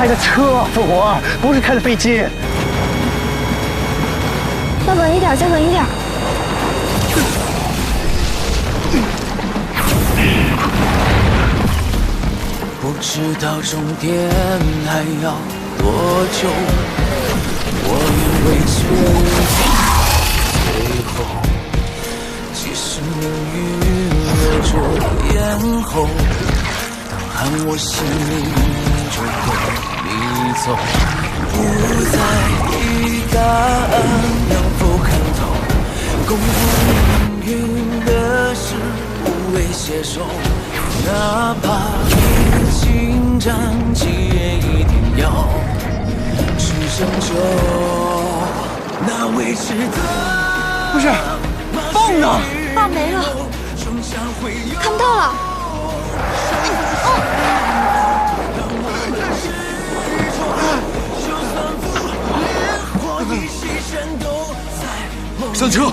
开的车，复活，不是开的飞机。再稳一点，再稳一点。不知道终点还要多久，我以为最后，其实命运握着咽喉，当喊我姓名就跟你走，不在意答案能否看透，共赴命运的事无谓携手，哪怕历经战绩也一定要去拯救那未知的。不是，棒呢？棒没了，看不到了。上车！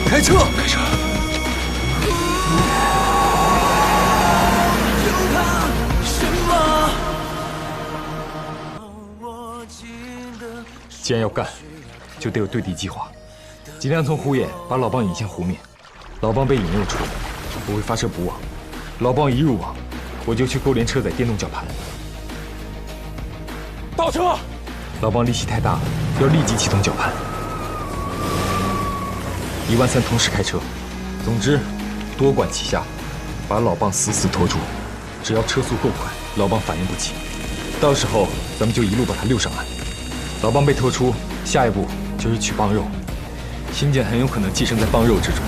开车！开车！既然要干，就得有对敌计划。尽量从湖眼把老棒引向湖面。老棒被引诱出，我会发射补网。老棒一入网，我就去勾连车载电动绞盘。倒车！老棒力气太大了，要立即启动绞盘。13000同时开车，总之多管齐下，把老棒死死拖住。只要车速够快，老棒反应不起，到时候咱们就一路把他溜上岸。老棒被拖出，下一步就是取棒肉。星舰很有可能寄生在棒肉之中，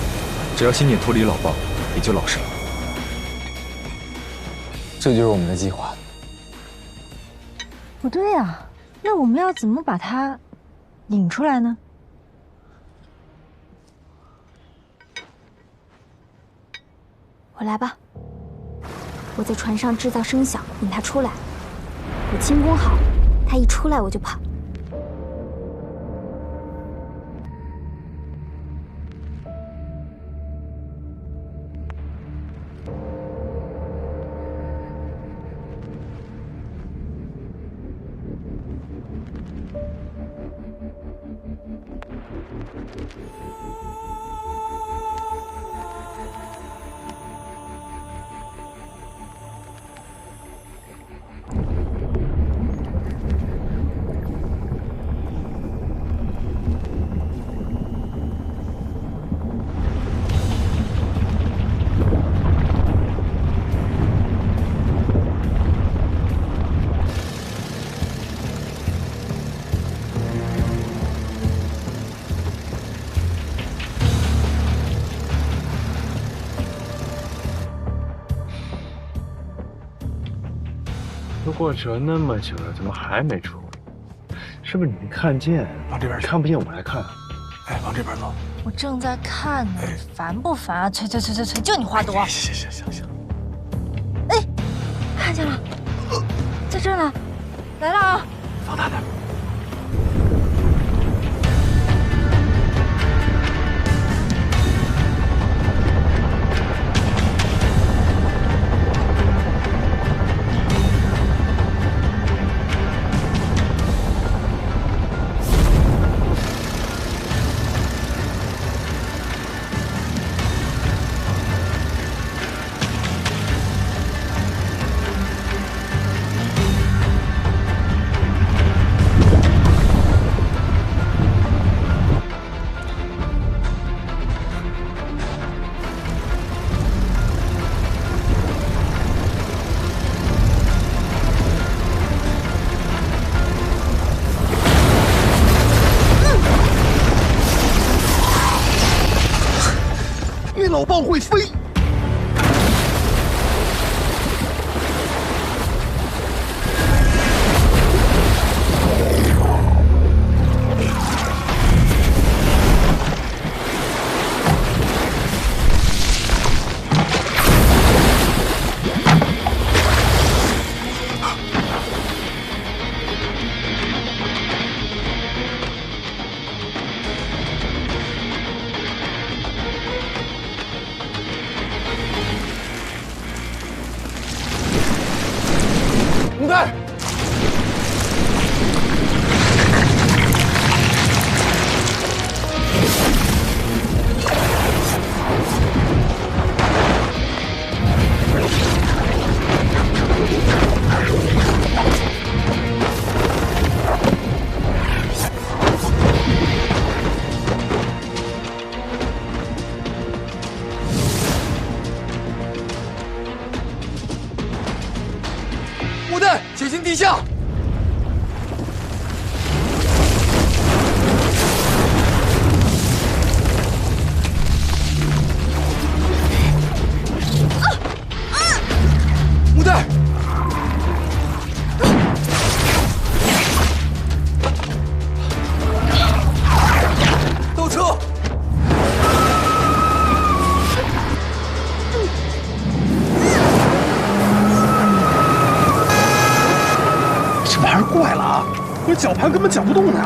只要星舰脱离老棒，也就老实了。这就是我们的计划。不对呀，那我们要怎么把它引出来呢？我来吧，我在船上制造声响，引他出来。我轻功好，他一出来我就跑。都过去了那么久了，怎么还没出？是不是你没看见？往这边去。看不见我来看。哎，往这边走。我正在看呢，烦不烦啊？催，就你话多。行。哎，看见了，在这儿呢，来了啊！放大点。老棒会飞。地下。木袋。倒车。这玩意儿怪了啊！我绞盘根本绞不动呢。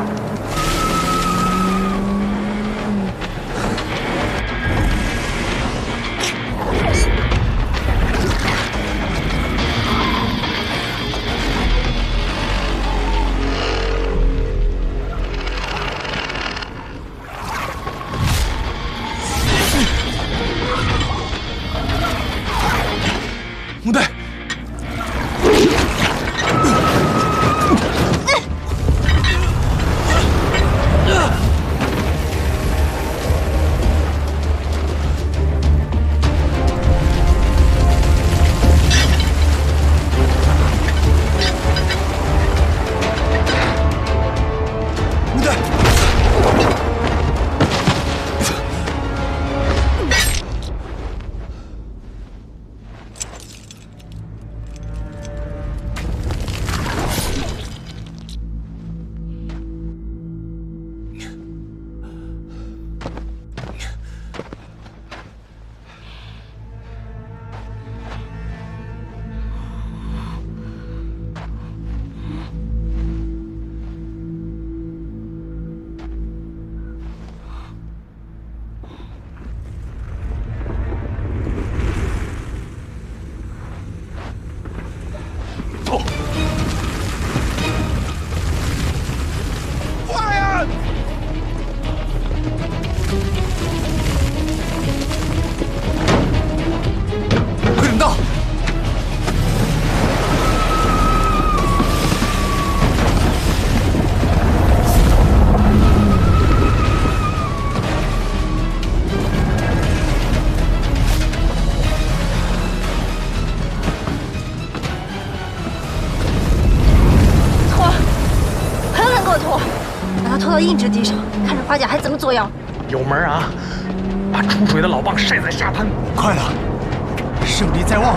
木袋。拖到硬质地上，看着花甲还怎么作妖。有门啊！把出水的老蚌晒在下盘。快了，胜利在望。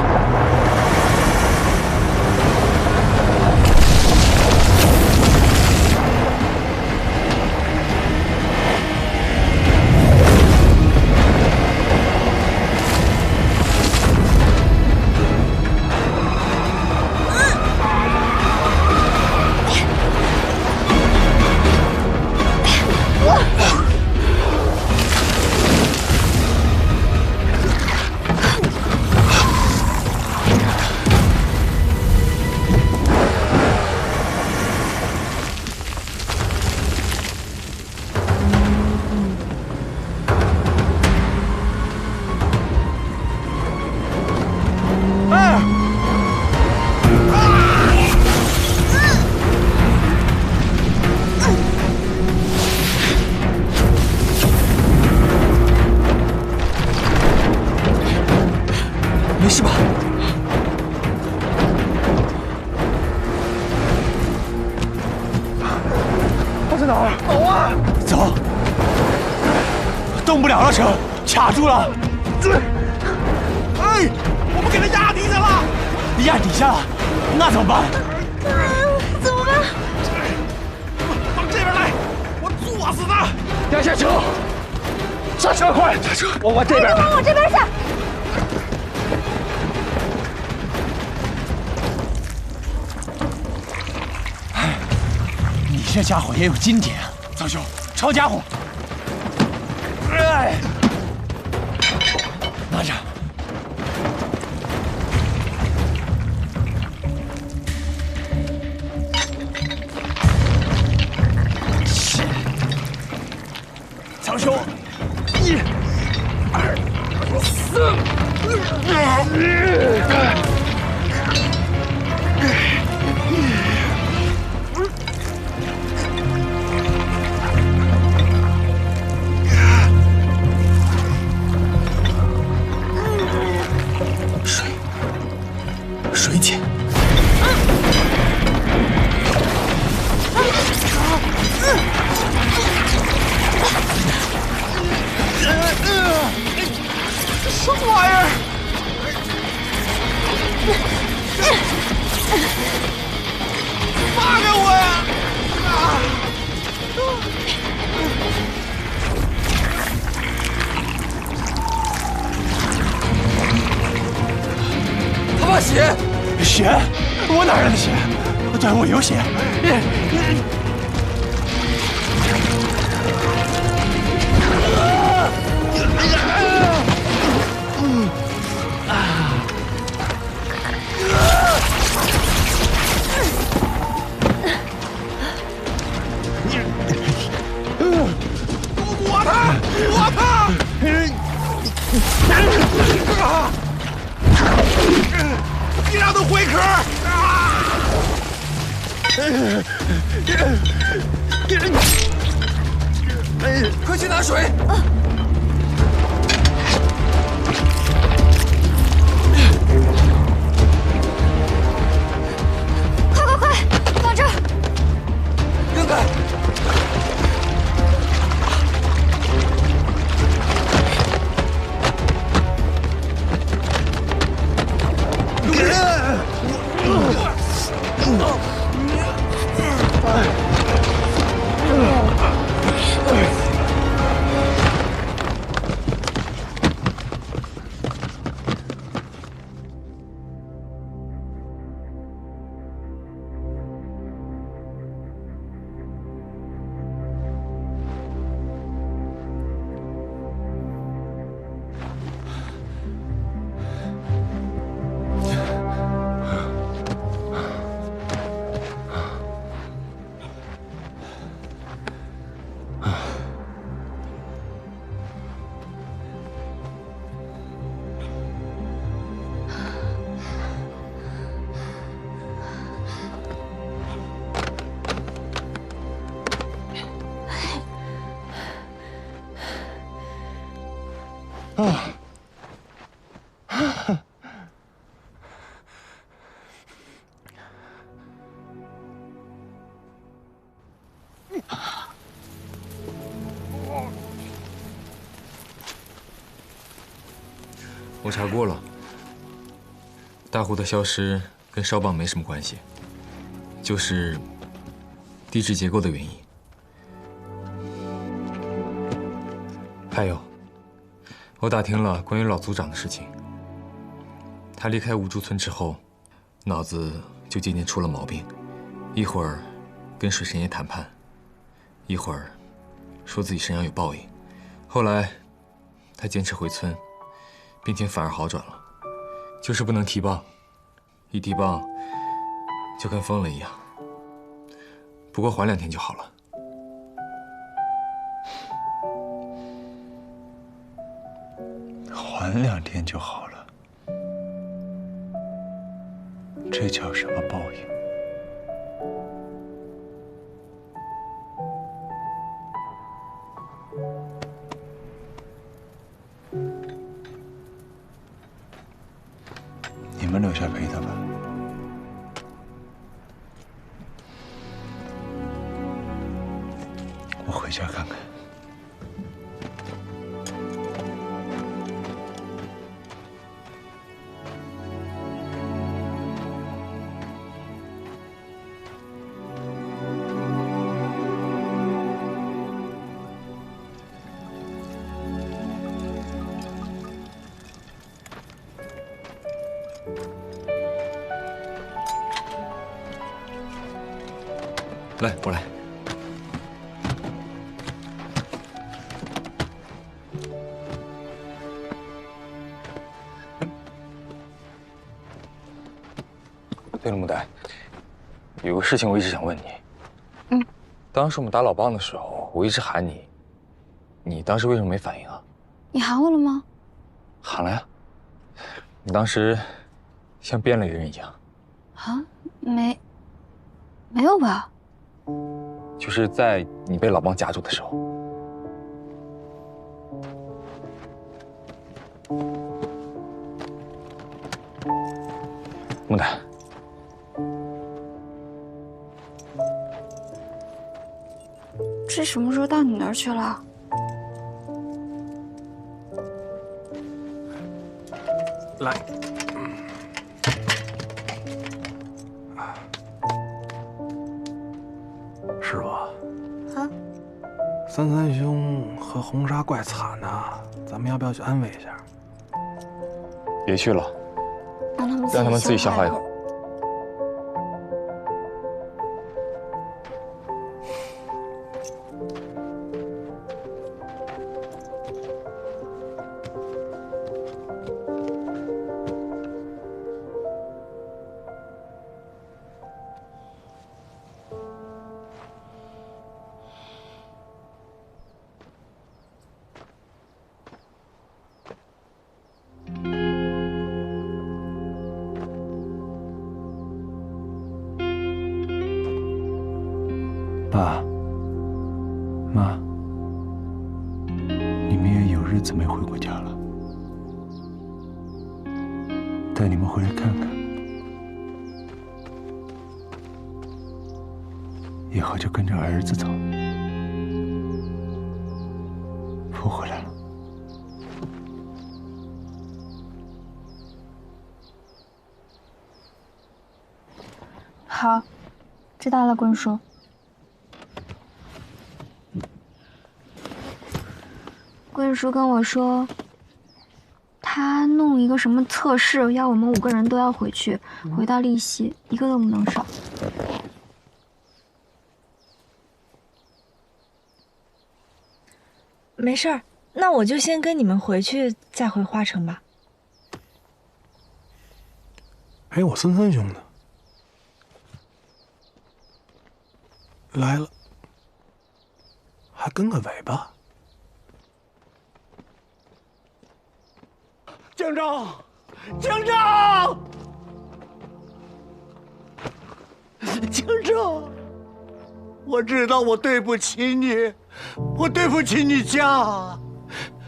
没事吧？他在哪儿？走啊！走。动不了了，车卡住了。哎，我们给他压底下了。压底下了，那怎么办？怎么办？往这边来，我作死他！压下车，刹车快！刹车，我往这边。往我这边下。你这家伙也有今天啊，曹兄，抄家伙！哎，拿着。曹兄，1、2、3。水姐，血？我哪来的血？对，我有血。你让他回壳！快去拿水！快，放这儿！让开！我查过了，大湖的消失跟烧棒没什么关系，就是地质结构的原因。还有，我打听了关于老族长的事情。他离开无珠村之后，脑子就渐渐出了毛病，一会儿跟水神爷谈判，一会儿说自己身上有报应。后来他坚持回村。病情反而好转了，就是不能提棒，一提棒就跟疯了一样。不过缓2天就好了。缓2天就好了，这叫什么报应？你们留下陪他吧。我回家看看。来，我来。对了，木代，有个事情我一直想问你。当时我们打老棒的时候，我一直喊你，你当时为什么没反应啊？你喊我了吗？喊了呀。你当时像变了一个人一样。啊，没有吧？就是在你被老棒夹住的时候。木代，这什么时候到你那儿去了？来，师傅。啊？三兄和红纱怪惨呐，咱们要不要去安慰一下？别去了，让他们自己消化一会儿。爸妈，你们也有日子没回过家了，带你们回来看看，以后就跟着儿子走，不回来了。好，知道了，棍叔。棍叔跟我说，他弄一个什么测试，要我们5个人都要回去，回到利息1个都不能少。没事儿，那我就先跟你们回去，再回花城吧。哎，我森森兄呢？来了，还跟个尾巴。警长，警长，警长，我知道我对不起你，我对不起你家。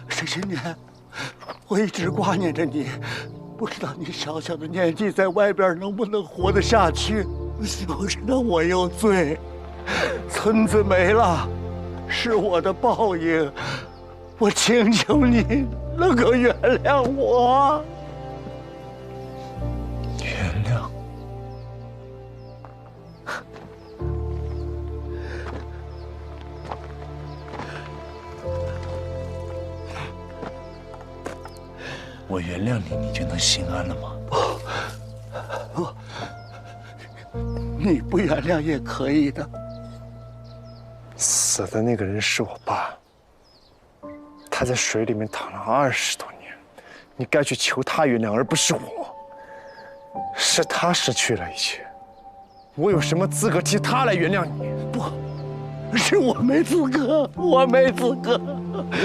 这些年，我一直挂念着你，不知道你小小的年纪在外边能不能活得下去。我知道我有罪，村子没了，是我的报应。我请求你能够原谅我。原谅？我原谅你，你就能心安了吗？你不原谅也可以的。死的那个人是我爸，他在水里面躺了20多年，你该去求他原谅，而不是我。是他失去了一切，我有什么资格替他来原谅你？不，是我没资格，我没资格，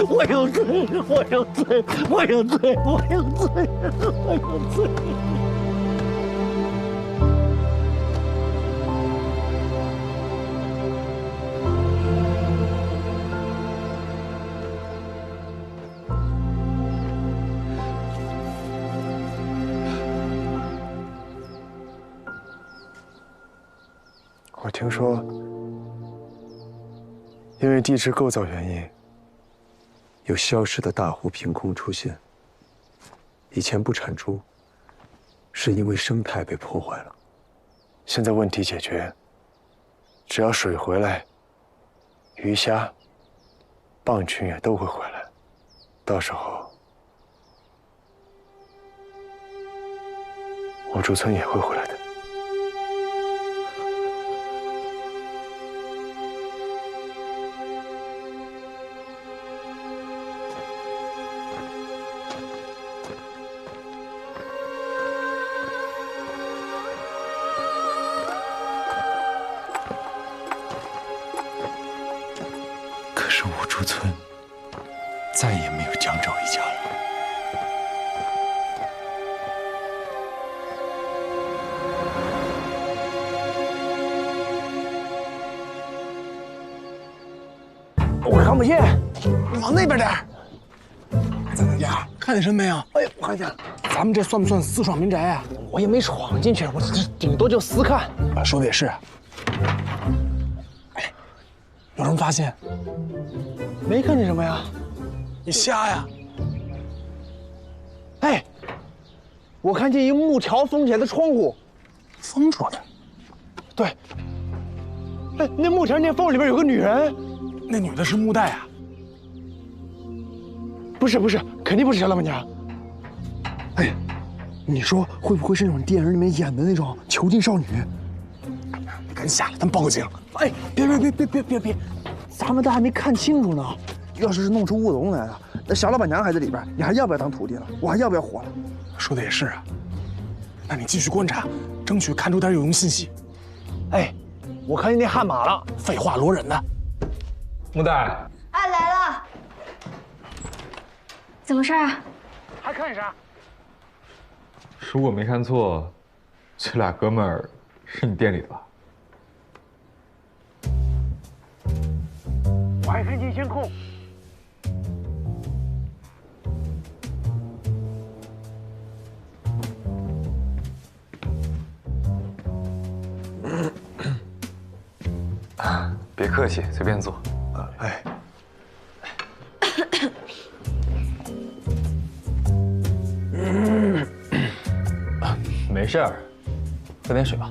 我有罪，我有罪，我有罪，我有罪，我有罪。我听说，因为地质构造原因，有消失的大湖凭空出现。以前不产出，是因为生态被破坏了。现在问题解决，只要水回来，鱼虾、蚌群也都会回来。到时候，我驻村也会回来的。可是五竹村再也没有江昭一家了。我看不见，往那边点儿。咱们家看见什么没有？哎，我看见了。咱们这算不算私闯民宅啊？我也没闯进去，我这顶多就私看。啊，说的也是。哎，有什么发现？没看见什么呀？你瞎呀？哎，我看见一木条封起来的窗户，封住了。对，哎，那木条那缝里边有个女人。那女的是木代啊？不是，肯定不是小老板娘。哎，你说会不会是那种电影里面演的那种囚禁少女？赶紧下来，咱报个警。哎，别，咱们都还没看清楚呢。要是弄出乌龙来了，那小老板娘还在里边，你还要不要当徒弟了？我还要不要活了？说的也是啊。那你继续观察，争取看出点有用信息。哎，我看见那悍马了。废话，罗忍呢？木代，哎，来了，怎么事啊？还看啥？如果没看错，这俩哥们儿是你店里的吧？快分进监控。别客气，随便坐。哎，没事儿，喝点水吧。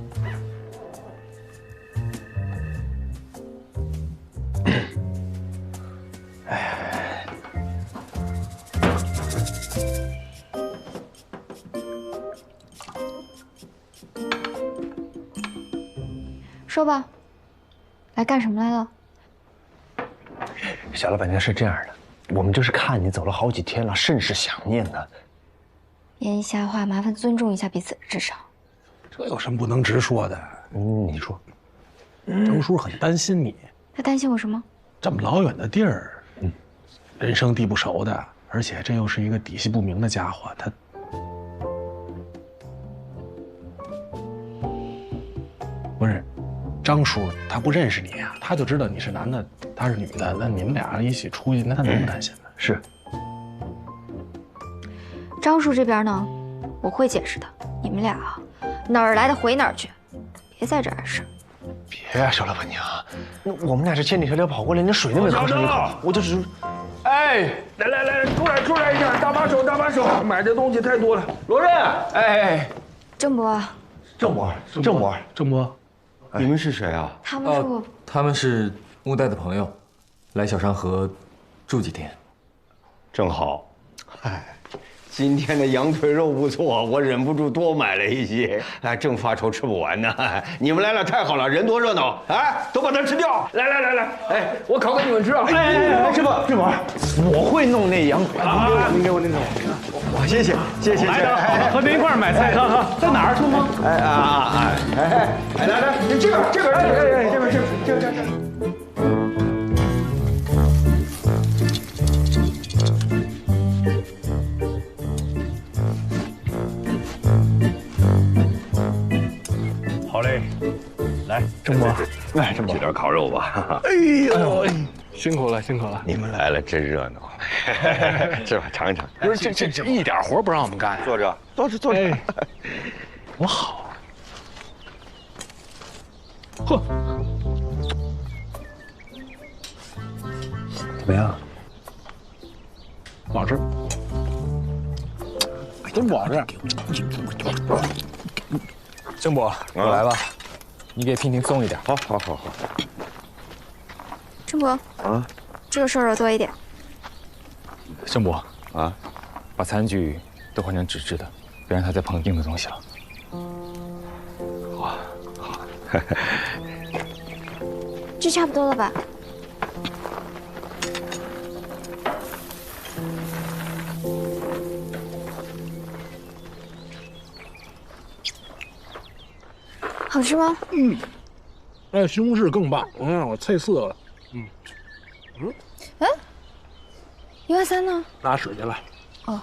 说吧，来干什么来了？小老板娘是这样的，我们就是看你走了好几天了，甚是想念呢。言下话，麻烦尊重一下彼此的智商。这有什么不能直说的？你说，程叔很担心你，他担心我什么？这么老远的地儿，人生地不熟的，而且这又是一个底细不明的家伙，他不是张叔，他不认识你啊，他就知道你是男的，他是女的，那你们俩一起出去，那他能不担心呢？是。张叔这边呢，我会解释的。你们俩啊，哪儿来的回哪儿去，别在这儿碍事。别呀，小老板娘，我们俩是千里迢迢跑过来，你水都没喝上一口，我就只……哎，来，出来一下，搭把手，买的东西太多了。罗润，哎，郑伯，郑伯，你们是谁啊？他们是我，他们是木代的朋友，来小山河住几天。正好，哎，今天的羊腿肉不错，我忍不住多买了一些，哎，正发愁吃不完呢。你们来了太好了，人多热闹，哎，都把它吃掉。来，哎，我烤给你们吃啊！哎，师傅，我会弄那羊腿，您给我那种，我谢谢。来的好，和您一块儿买菜哈，在哪儿出吗？来，你这边，这边。好嘞，来，郑伯，来，这么点烤肉吧。哎呦，辛苦了。你们来了真热闹，是吧？尝一尝。不是这一点活不让我们干，坐着，坐着。多好。呵，怎么样？好吃，真不好吃。郑伯，我来了，你给娉婷送一点。好。郑伯，这个瘦肉多一点。郑伯啊，把餐具都换成纸质的，别让它再碰硬的东西了。好。这差不多了吧？好吃吗？哎，西红柿更棒，我菜色了。13000呢？拉屎去了。哦，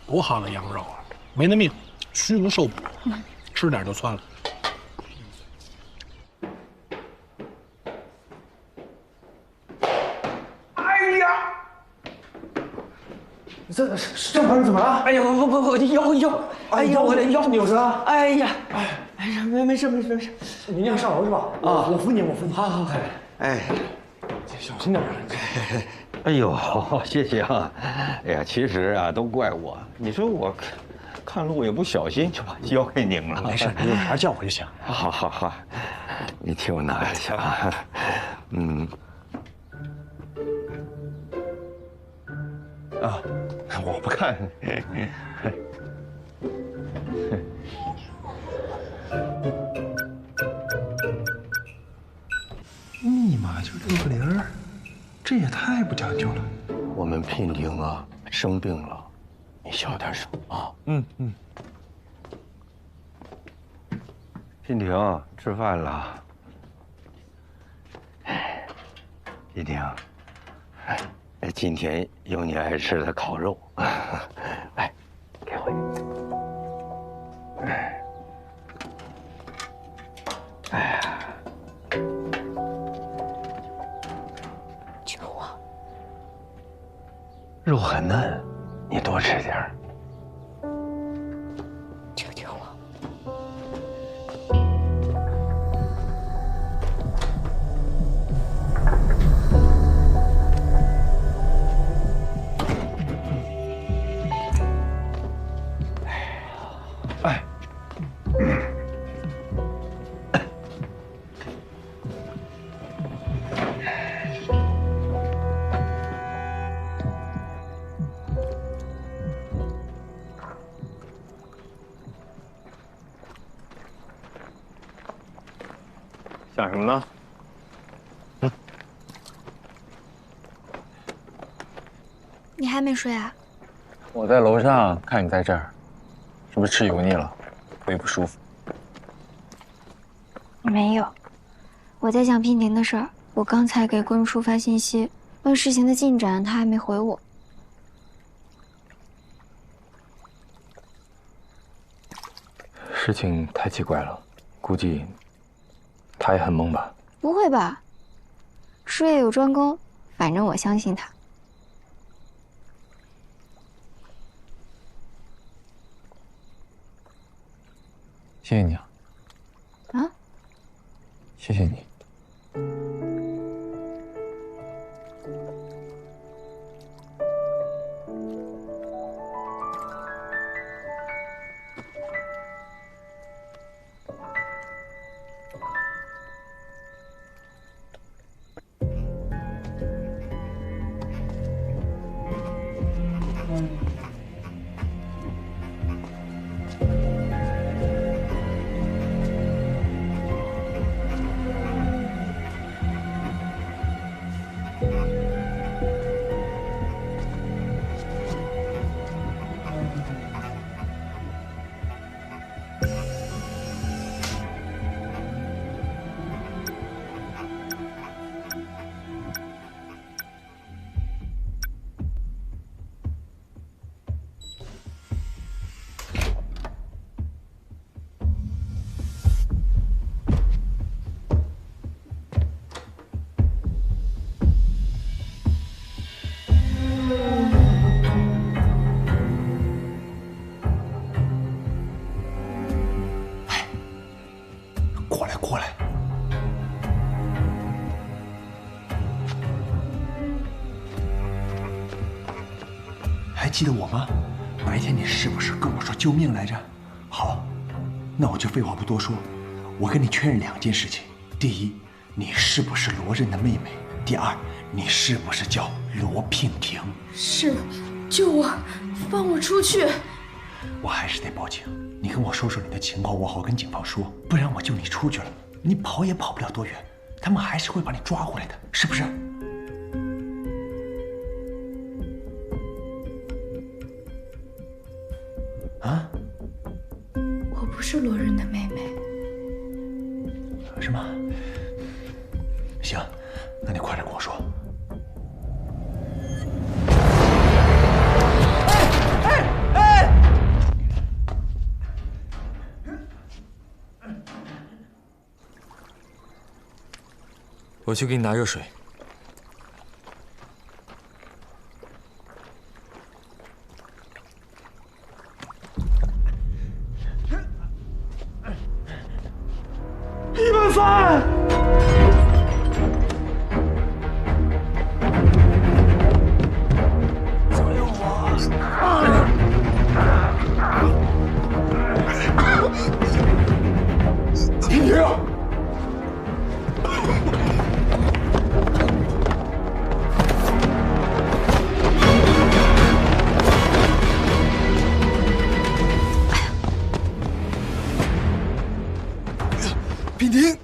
多好的羊肉啊，没那命，虚不受补，吃点就窜了。哎呀，郑伯怎么了？哎呀，不，腰，哎呀，我的腰扭着了。哎呀，没事。您要上楼是吧？啊，我扶你。好。哎，小心点。哎呦，谢谢啊！哎呀，其实啊，都怪我。你说我看路也不小心，就把腰给拧了。没事，你有啥叫我就行。好，你替我拿一下啊。我不看。密码就6个0，这也太不讲究了。我们娉婷啊生病了，你小点声啊。娉婷，吃饭了。娉婷，今天有你爱吃的烤肉，来，给我一个。哎呀，求我。肉很嫩，你多吃点儿。求求我。哎，想什么呢？你还没睡啊？我在楼上看你在这儿，是不是吃油腻了，胃不舒服？没有，我在想娉婷的事儿。我刚才给棍叔发信息，问事情的进展，他还没回我。事情太奇怪了，估计他也很懵吧？不会吧？术业有专攻，反正我相信他。谢谢你啊！啊？谢谢你。过来！还记得我吗？白天你是不是跟我说救命来着？好，那我就废话不多说，我跟你确认2件事情：第一，你是不是罗刃的妹妹；第二，你是不是叫罗娉婷？是，救我，放我出去！我还是得报警。你跟我说说你的情况，我好跟警方说，不然我救你出去了，你跑也跑不了多远，他们还是会把你抓回来的，是不是？啊？我不是罗刃的妹妹。是吗？行，那你快点跟我说。我去给你拿热水。一碗饭。左右我。娉婷。娉婷，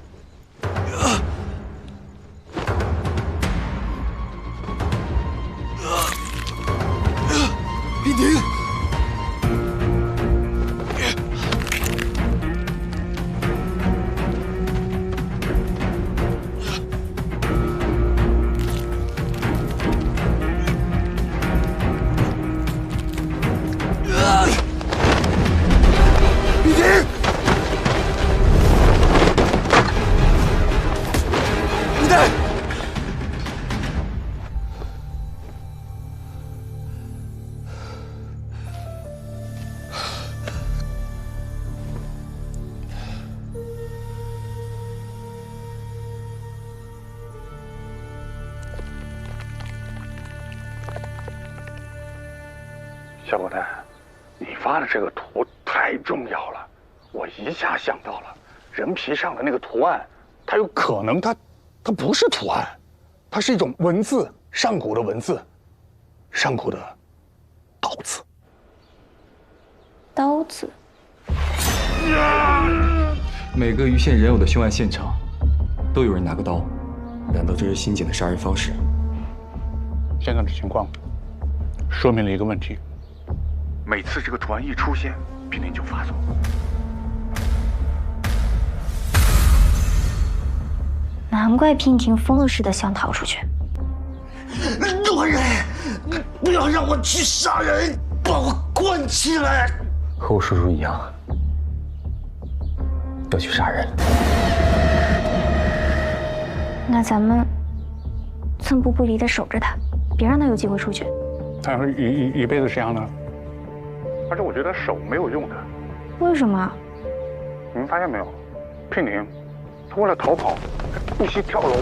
小狗蛋，你发的这个图太重要了，我一下想到了人皮上的那个图案，它有可能它不是图案，它是一种文字，上古的文字，上古的刀字。刀子。每个于县人偶的凶案现场，都有人拿个刀，难道这是辛简的杀人方式？现在的情况说明了一个问题：每次这个图案一出现，平田就发作。难怪娉婷疯了似的想逃出去。罗人，你不要让我去杀人，把我关起来！和我叔叔一样，要去杀人。那咱们寸步不离的守着他，别让他有机会出去。他要是一辈子这样的，而且我觉得手没有用的。为什么？你们发现没有，娉婷，她为了逃跑，还不惜跳楼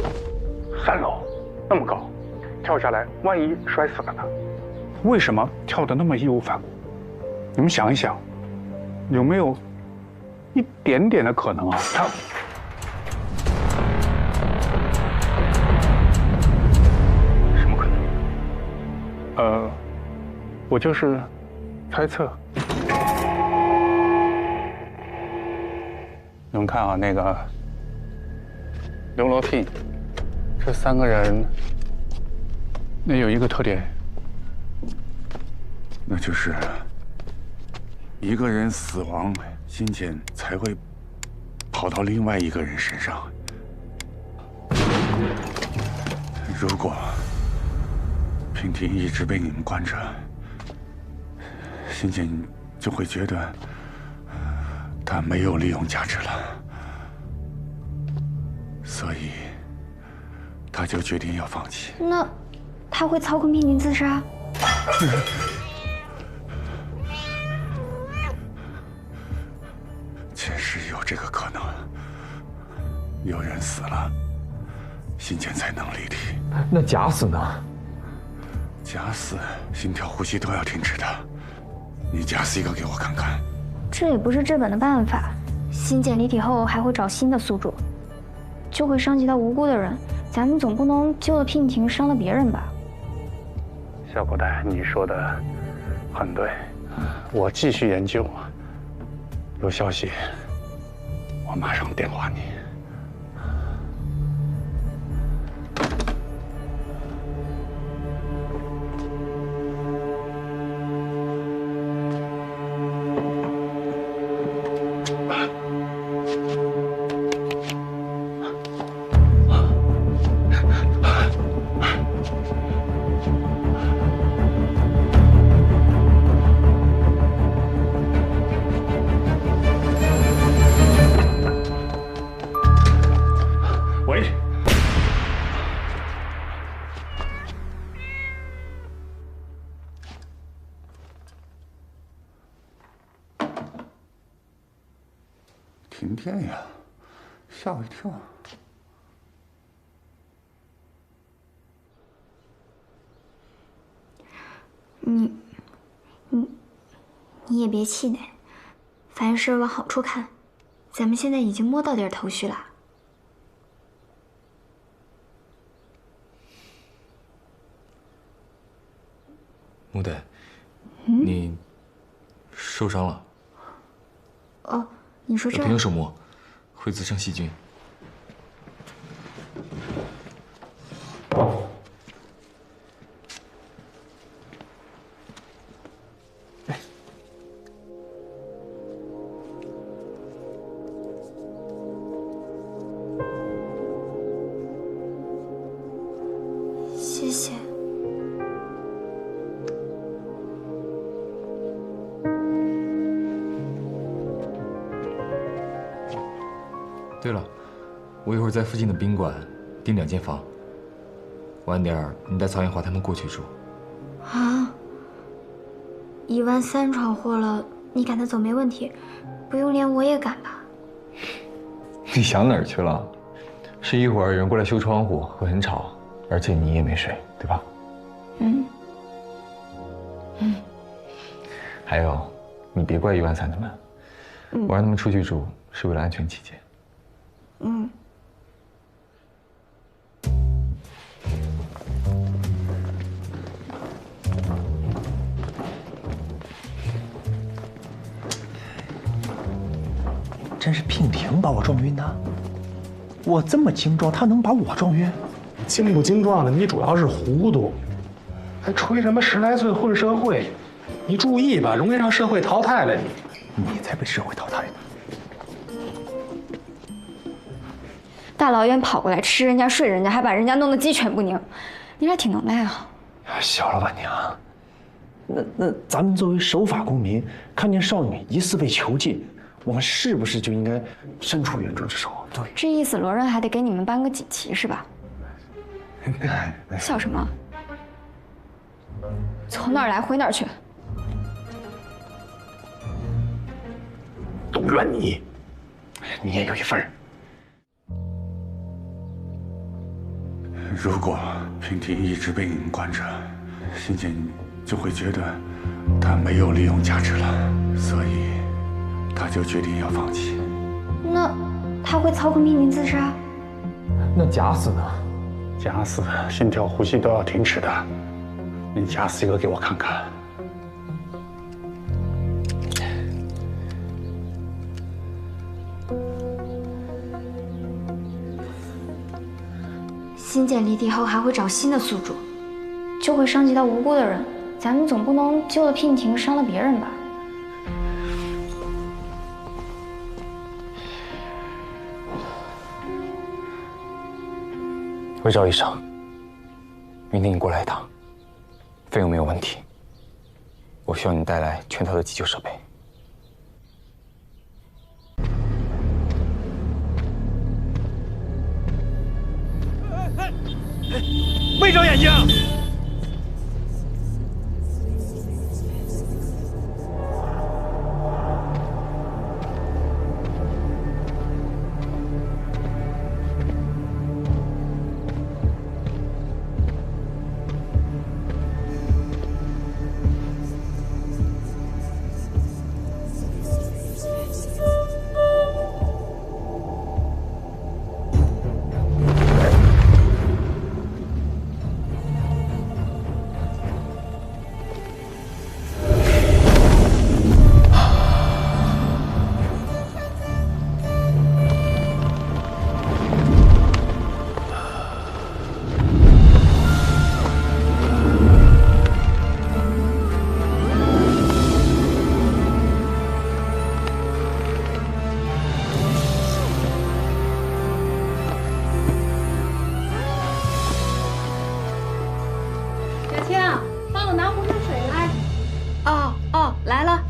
，3楼那么高，跳下来，万一摔死了呢？为什么跳得那么义无反顾？你们想一想，有没有一点点的可能啊？他什么可能？我就是猜测。你们看啊，那个刘罗娉，这3个人，那有一个特点，那就是一个人死亡，辛简才会跑到另外一个人身上。如果娉婷一直被你们关着，辛简就会觉得他没有利用价值了，所以他就决定要放弃。那他会操控娉婷自杀？确实有这个可能。有人死了，辛简才能离体。那假死呢？假死，心跳、呼吸都要停止的。你假死一个给我看看。这也不是治本的办法。辛简离体后还会找新的宿主，就会伤及到无辜的人。咱们总不能救了娉婷，伤了别人吧？小狗蛋，你说的很对，我继续研究。有消息，我马上电话你。停电呀，吓我一跳。你也别气馁，凡事往好处看，咱们现在已经摸到点头绪了。木代，你受伤了。哦，你说这平手摸，会滋生细菌。谢谢。对了，我一会儿在附近的宾馆订2间房，晚点儿你带曹艳华他们过去住。啊！13000闯祸了，你赶得走没问题，不用连我也赶吧？你想哪儿去了？是一会儿有人过来修窗户，会很吵，而且你也没睡，对吧？还有，你别怪1万3他们，我让他们出去住是为了安全起见。嗯。真是娉婷把我撞晕的。我这么精壮，她能把我撞晕？精不精壮的，你主要是糊涂，还吹什么10来岁混社会？你注意吧，容易让社会淘汰了你。你才被社会淘汰呢！大老远跑过来吃人家睡人家，还把人家弄得鸡犬不宁，你俩挺能耐啊！小老板娘，那咱们作为守法公民，看见少女疑似被囚禁，我们是不是就应该伸出援助之手？对，这意思罗润还得给你们颁个锦旗是吧？笑什么？从哪儿来回哪儿去。都怨你，你也有一份儿。如果娉婷一直被你们关着，欣姐就会觉得她没有利用价值了，所以她就决定要放弃。那他会操控娉婷自杀？那假死呢？假死，心跳、呼吸都要停止的。你假死一个给我看看。新建离地后还会找新的宿主，就会伤及到无辜的人。咱们总不能救了娉婷，伤了别人吧？喂，赵医生，明天你过来一趟，费用没有问题。我需要你带来全套的急救设备。没长眼睛！来了。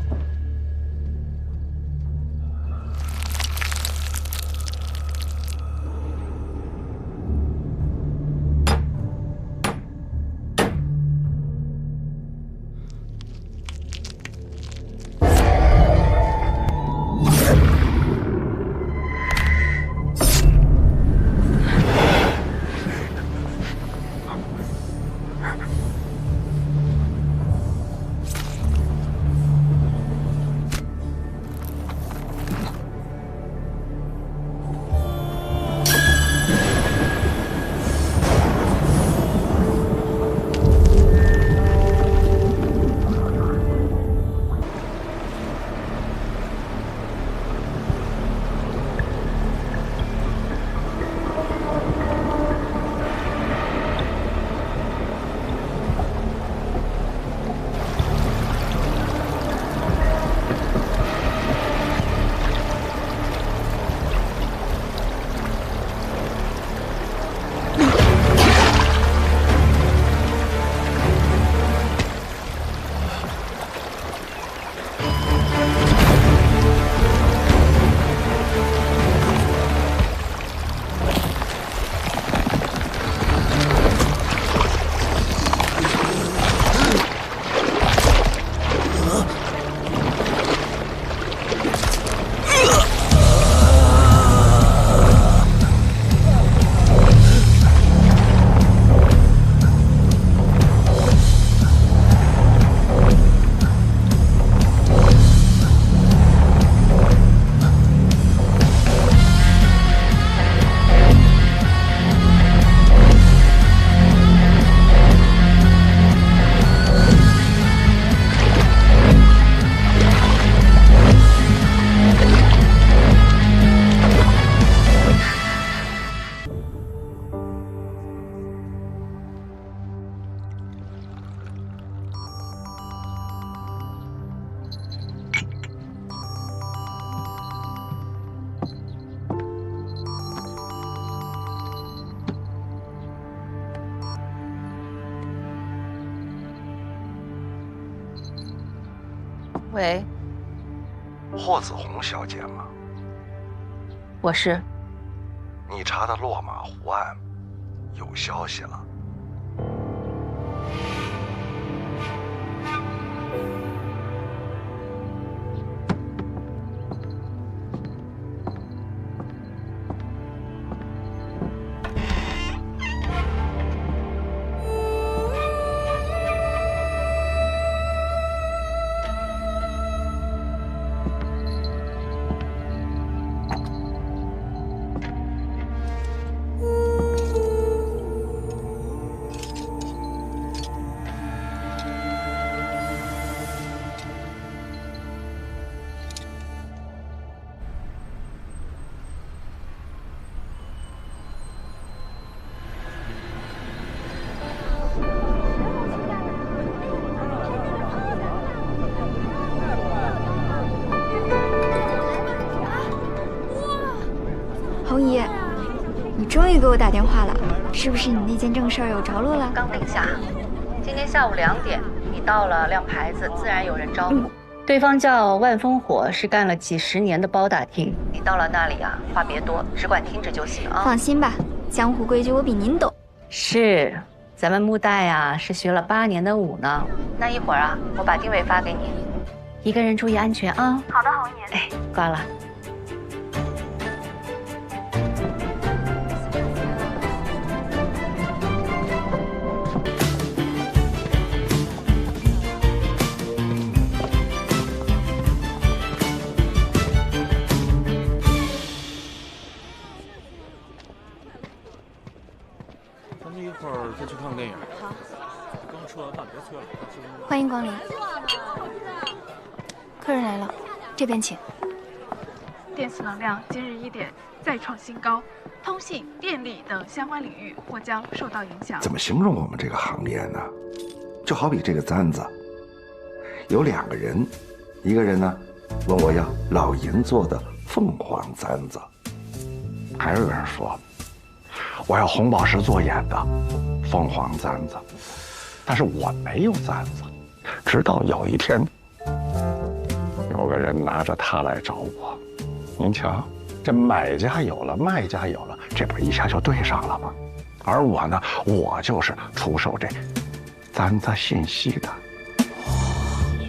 喂，霍子红小姐吗？我是。你查的落马湖案有消息了？红姨，你终于给我打电话了，是不是你那件正事儿有着落了？刚定下，今天下午2点，你到了亮牌子，自然有人招呼。对方叫万烽火，是干了几10年的包打听。你到了那里啊，话别多，只管听着就行啊。放心吧，江湖规矩我比您懂。是，咱们木代啊是学了8年的武呢。那一会儿啊，我把定位发给你，一个人注意安全啊。好的，红姨。哎，挂了。咱们一会儿再去看个电影。好。刚吃完饭别催了。欢迎光临。客人来了，这边请。电磁能量今日1点再创新高，通信、电力等相关领域或将受到影响。怎么形容我们这个行业呢？就好比这个簪子，有2个人，一个人呢问我要老银做的凤凰簪子，还有个人说我要红宝石做眼的凤凰簪子，但是我没有簪子。直到有一天，有个人拿着它来找我，您瞧，这买家有了，卖家有了，这不一下就对上了吗？而我呢，我就是出售这簪子信息的。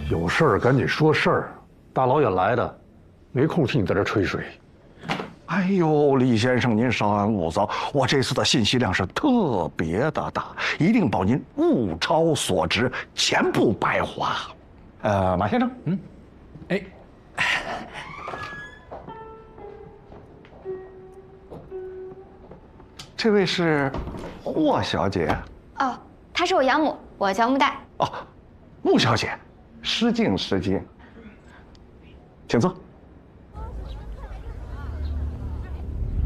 有事儿赶紧说事儿，大老远来的，没空听你在这吹水。哎呦，李先生，您稍安勿躁，我这次的信息量是特别的大，一定保您物超所值，钱不白花。马先生，这位是霍小姐。哦，她是我养母，我叫木代。哦，穆小姐，失敬失敬，请坐。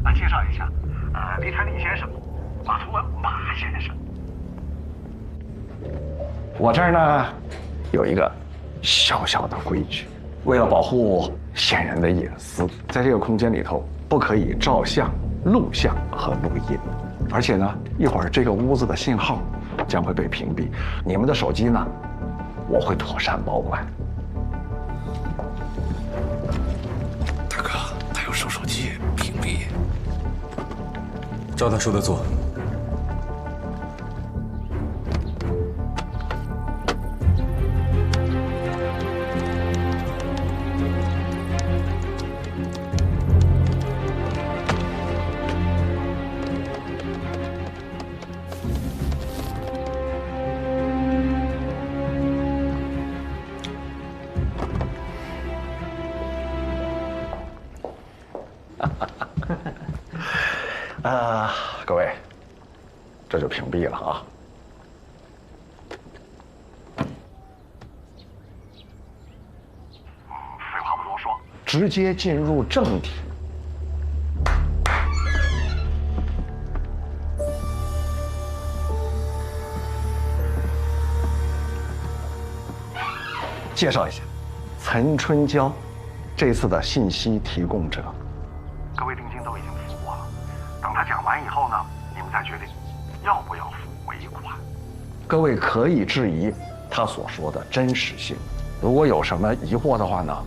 来介绍一下，李才李先生，马图文马先生。我这儿呢有一个小小的规矩，为了保护线人的隐私，在这个空间里头不可以照相、录像和录音，而且呢，一会儿这个屋子的信号将会被屏蔽，你们的手机呢，我会妥善保管。大哥，他有手机屏蔽。照他说的做。各位，这就屏蔽了啊。废话不多说，直接进入正题。介绍一下，岑春娇，这次的信息提供者。各位定金都已经付过了，等他讲完以后呢，你们再决定要不要付尾款。各位可以质疑他所说的真实性，如果有什么疑惑的话呢，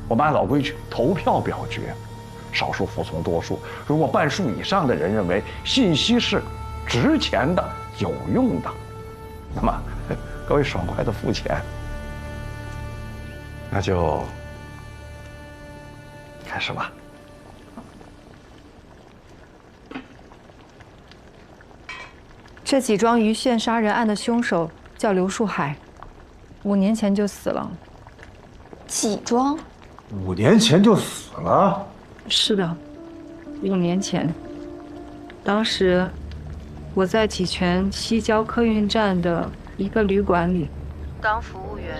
我们按老规矩投票表决，少数服从多数。如果半数以上的人认为信息是值钱的、有用的，那么各位爽快的付钱。那就开始吧。这几桩榆县杀人案的凶手叫刘树海，5年前就死了。几桩？5年前就死了？是的，5年前。当时我在济泉西郊客运站的一个旅馆里当服务员，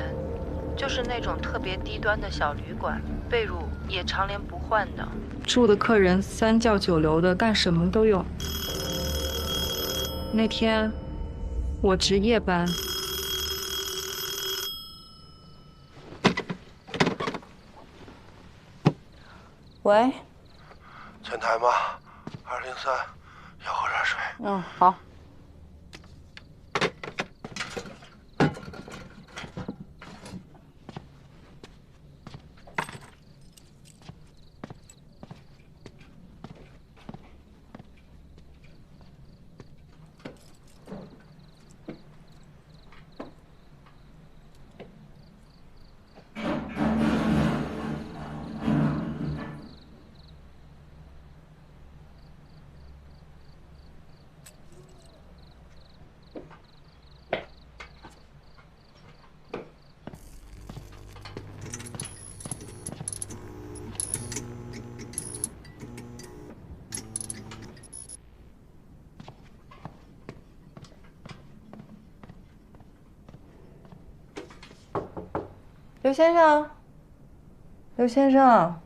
就是那种特别低端的小旅馆，被褥也常年不换的，住的客人3教9流的，干什么都有。那天我值夜班，喂，前台吗？203，要喝点水。嗯，好。刘先生，刘先生，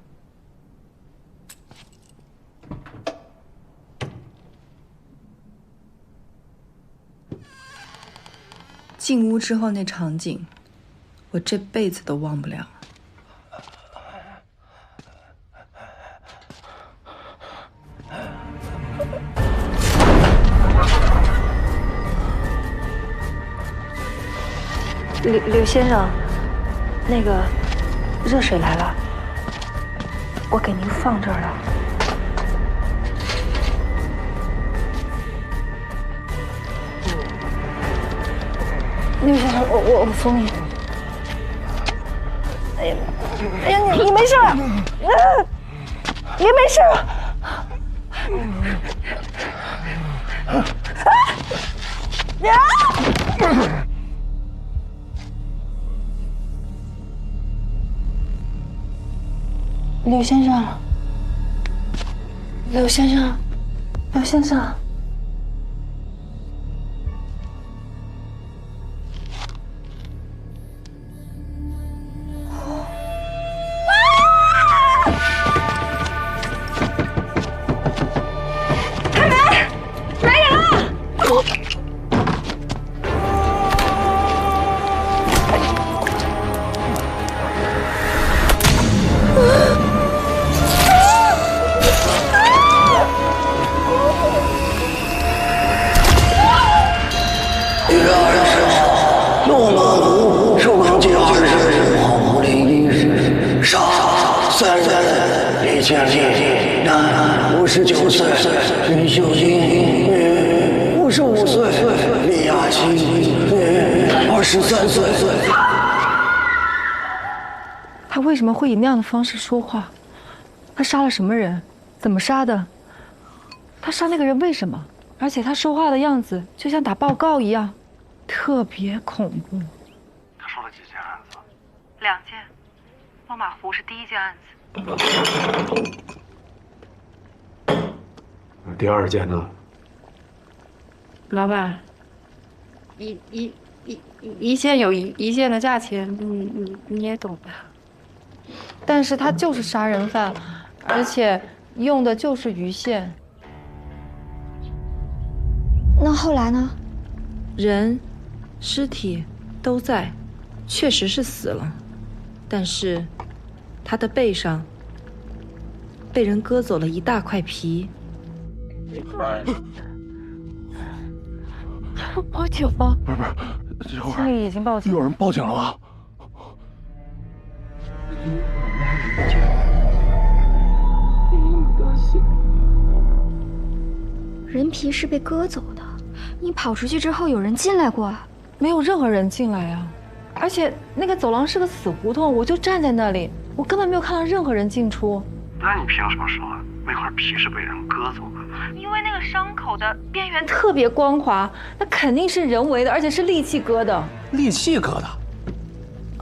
进屋之后那场景，我这辈子都忘不了。刘先生。那个热水来了，我给您放这儿了。刘先生，我扶你。哎呀，哎呀，你没事吧？你没事吧？刘先生，刘先生，刘先生，开门，来人了！建立，男，59岁，女秀英，女，55岁，李亚琴，女，23岁。他为什么会以那样的方式说话？他杀了什么人？怎么杀的？他杀那个人为什么？而且他说话的样子就像打报告一样，特别恐怖。他说了几件案子？2件，落马湖是第1件案子。第2件呢？老板，一件有一件的价钱，你也懂的。但是他就是杀人犯，而且用的就是榆县。那后来呢？人、尸体都在，确实是死了，但是他的背上被人割走了一大块皮。报警吧！不是，经理已经报警。有人报警了吗？人皮是被割走的，你跑出去之后有人进来过啊？没有任何人进来啊，而且那个走廊是个死胡同，我就站在那里，我根本没有看到任何人进出。那你凭什么说那块皮是被人割走的？因为那个伤口的边缘特别光滑，那肯定是人为的，而且是利器割的。利器割的？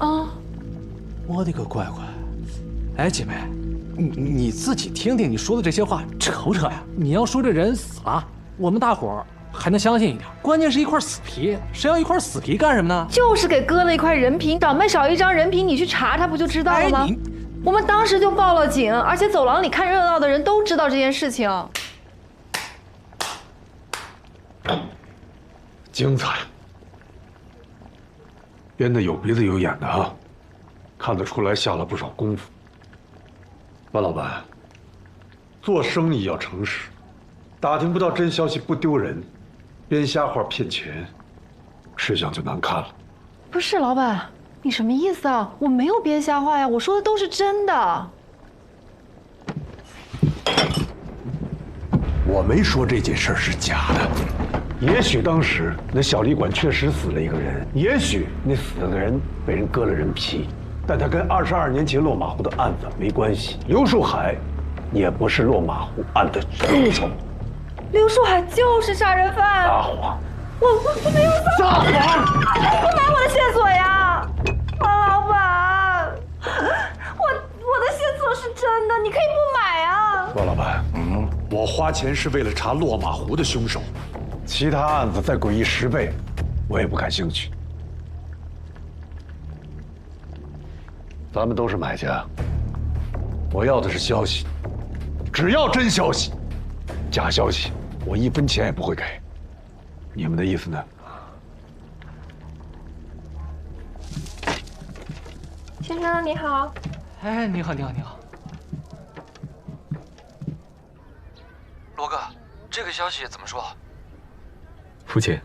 啊！我的个乖乖！哎，姐妹，你自己听听你说的这些话扯不扯呀？你要说这人死了，我们大伙儿还能相信一点。关键是一块死皮，谁要一块死皮干什么呢？就是给割了一块人皮，长辈少一张人皮，你去查查不就知道了吗？我们当时就报了警，而且走廊里看热闹的人都知道这件事情。精彩，编的有鼻子有眼的啊，看得出来下了不少功夫。万老板，做生意要诚实，打听不到真消息不丢人，编瞎话骗钱，吃相就难看了。不是老板，你什么意思啊？我没有编瞎话呀，我说的都是真的。我没说这件事是假的，也许当时那小旅馆确实死了一个人，也许那死了的人被人割了人皮，但他跟22年前落马湖的案子没关系。刘树海也不是落马湖案的凶手。刘树海就是杀人犯。撒谎！我没有撒谎！你不买我的线索呀，王老板！我的线索是真的，你可以不买啊。王老板，我花钱是为了查落马湖的凶手，其他案子再诡异10倍，我也不感兴趣。咱们都是买家，我要的是消息，只要真消息，假消息我1分钱也不会给。你们的意思呢？先生你好。哎，你好，你好，你好。罗哥，这个消息怎么说？父亲。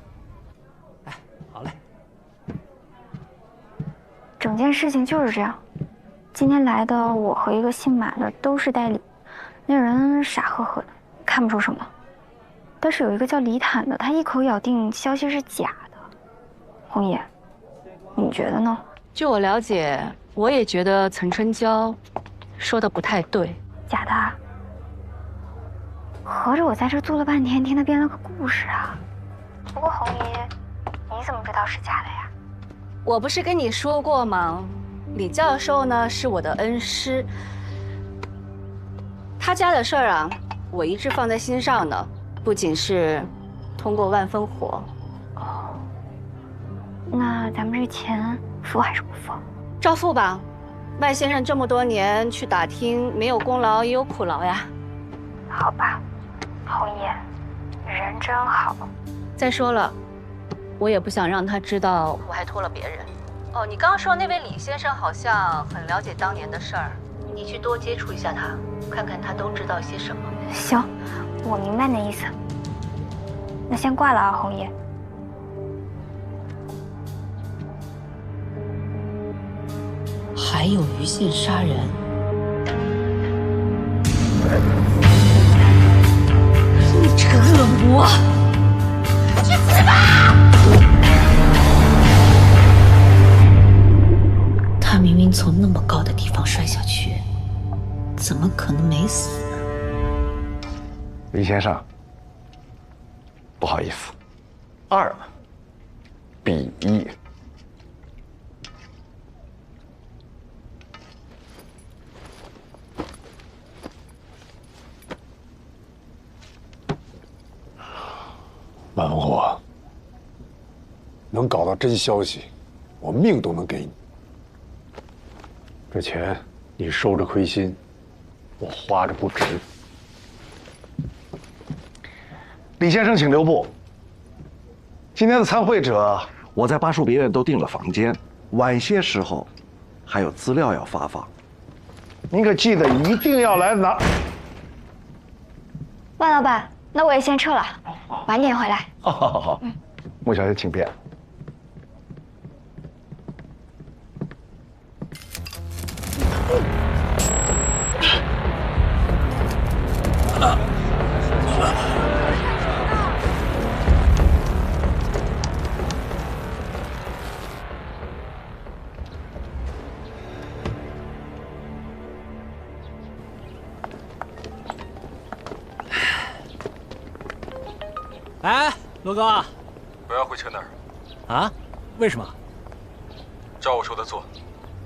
哎，好嘞。整件事情就是这样。今天来的我和一个姓马的都是代理，那人傻呵呵的，看不出什么。但是有一个叫李坦的，他一口咬定消息是假的。红叶，你觉得呢？据我了解，我也觉得岑春娇说的不太对。假的？合着我在这坐了半天，听他编了个故事啊！不过红叶，你怎么知道是假的呀？我不是跟你说过吗？李教授呢是我的恩师，他家的事儿啊，我一直放在心上呢。不仅是通过万峰火。哦，那咱们这钱付还是不付？照付吧。万先生这么多年去打听，没有功劳也有苦劳呀。好吧，红叶，人真好。再说了，我也不想让他知道我还托了别人。哦，你刚说那位李先生好像很了解当年的事儿，你去多接触一下他，看看他都知道些什么。行，我明白你的意思。那先挂了啊，红叶。还有余县杀人。你这个恶魔，去死吧！他明明从那么高的地方摔下去，怎么可能没死？李先生，不好意思，2比1。万峰火，能搞到真消息，我命都能给你。这钱你收着亏心，我花着不值。李先生，请留步。今天的参会者，我在巴蜀别院都订了房间，晚些时候还有资料要发放。您可记得一定要来拿。万老板，那我也先撤了，晚点回来。好，穆小姐请便。哎，罗哥，我要回车那儿。啊？为什么？照我说的做，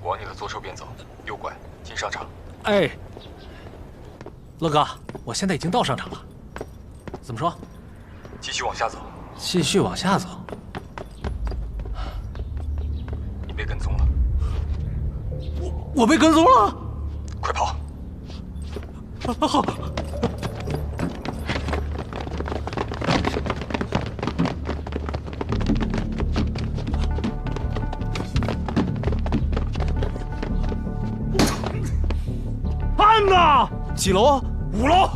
往你的左手边走，右拐进商场。哎，罗哥，我现在已经到商场了。怎么说？继续往下走。继续往下走。你被跟踪了。我被跟踪了。快跑！好。安呐！几楼？5楼。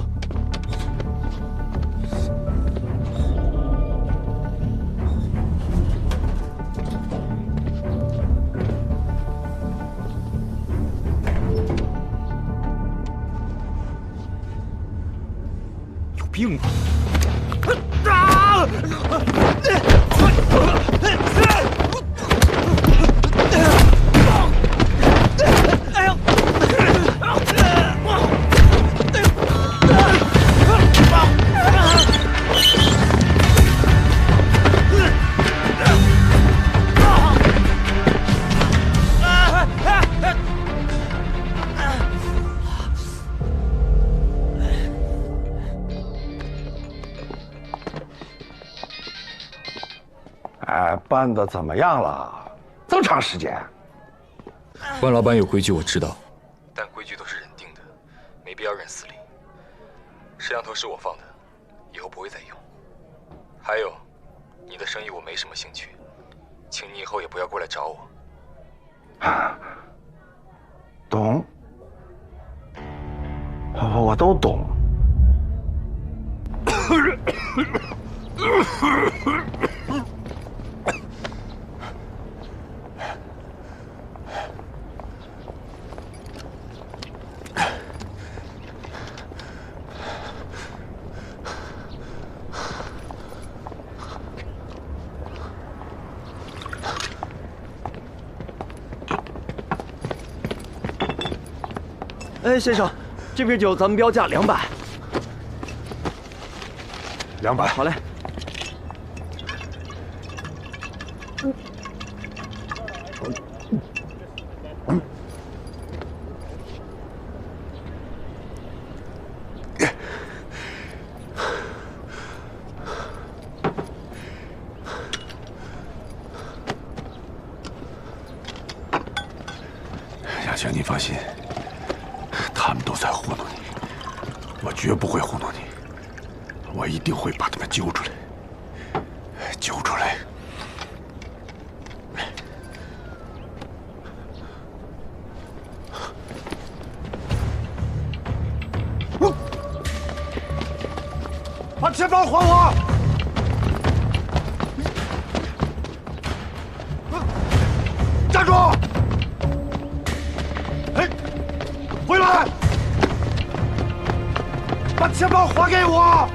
有病吧？啊！哎呦！哎，办的怎么样了？这么长时间。关老板有规矩，我知道，但规矩都是人定的，没必要认死理。摄像头是我放的，以后不会再用。还有，你的生意我没什么兴趣，请你以后也不要过来找我。懂，我都懂。哎，先生，这瓶酒咱们标价200。200，好嘞。亚青，你放心，他们都在糊弄你，我绝不会糊弄你，我一定会把他们揪出来，揪出来。把钱包还我！站住！哎，回来！把钱包还给我！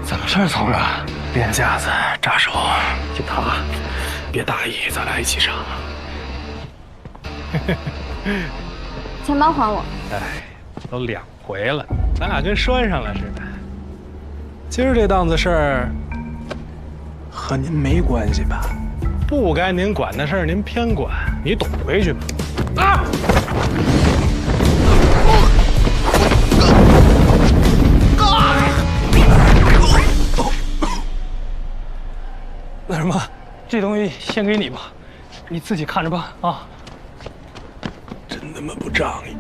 怎么事儿，曹哥？练架子、扎手，就他，别大意，咱俩一起上。钱包还我！哎，都2回了，咱俩跟拴上了似的。今儿这档子事儿和您没关系吧？不该您管的事儿您偏管，你懂规矩吗？啊！那什么，这东西先给你吧，你自己看着吧啊！真他妈不仗义！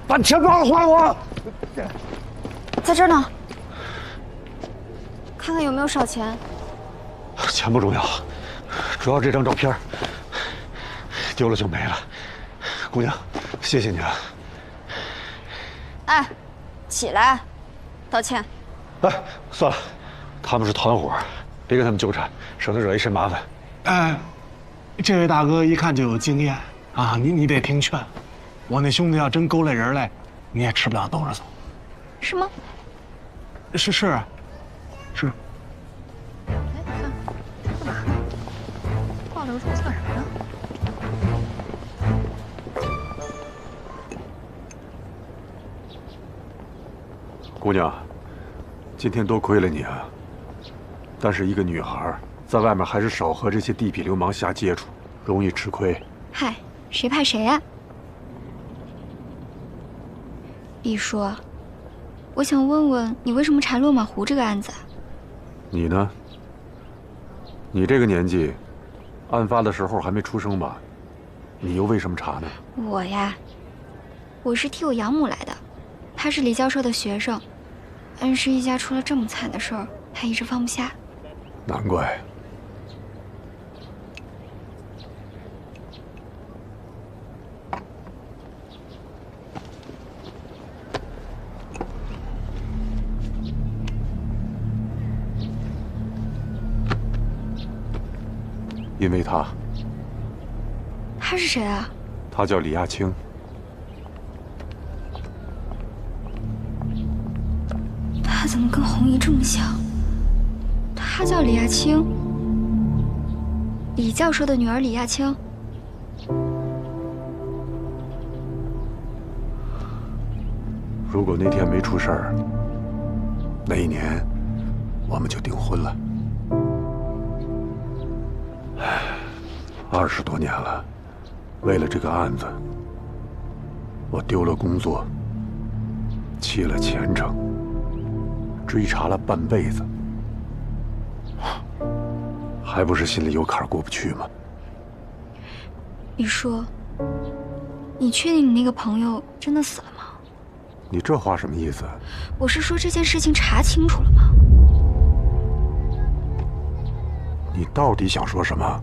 把钱包还我！在这儿呢，看看有没有少钱。钱不重要，主要这张照片，丢了就没了。姑娘，谢谢你了。哎，起来，道歉。哎，算了，他们是团伙，别跟他们纠缠，省得惹一身麻烦。哎，这位大哥一看就有经验啊，你得听劝。我那兄弟要真勾来人来，你也吃不了兜着走。是吗？是啊，是。哎，你看，干嘛呢？抱着个桌子干什么呢？姑娘，今天多亏了你啊。但是一个女孩在外面还是少和这些地痞流氓瞎接触，容易吃亏。嗨，谁怕谁呀？李叔，我想问问你为什么查落马湖这个案子？你呢？你这个年纪，案发的时候还没出生吧？你又为什么查呢？我呀，我是替我养母来的，她是李教授的学生。恩师一家出了这么惨的事儿，他一直放不下。难怪。因为他。他是谁啊？他叫李亚青。他怎么跟红姨这么像？他叫李亚青，李教授的女儿李亚青。如果那天没出事儿，那一年我们就订婚了。20多年了，为了这个案子，我丢了工作，弃了前程，追查了半辈子，还不是心里有坎儿过不去吗？李叔，你确定你那个朋友真的死了吗？你这话什么意思？我是说这件事情查清楚了吗？你到底想说什么？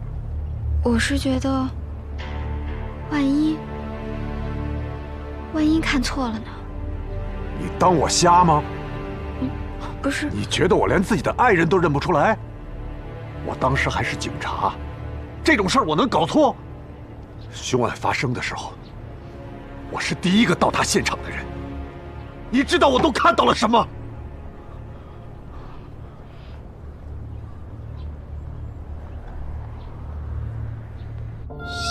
我是觉得，万一看错了呢？你当我瞎吗？不是。你觉得我连自己的爱人都认不出来？我当时还是警察，这种事儿我能搞错？凶案发生的时候，我是第一个到达现场的人。你知道我都看到了什么？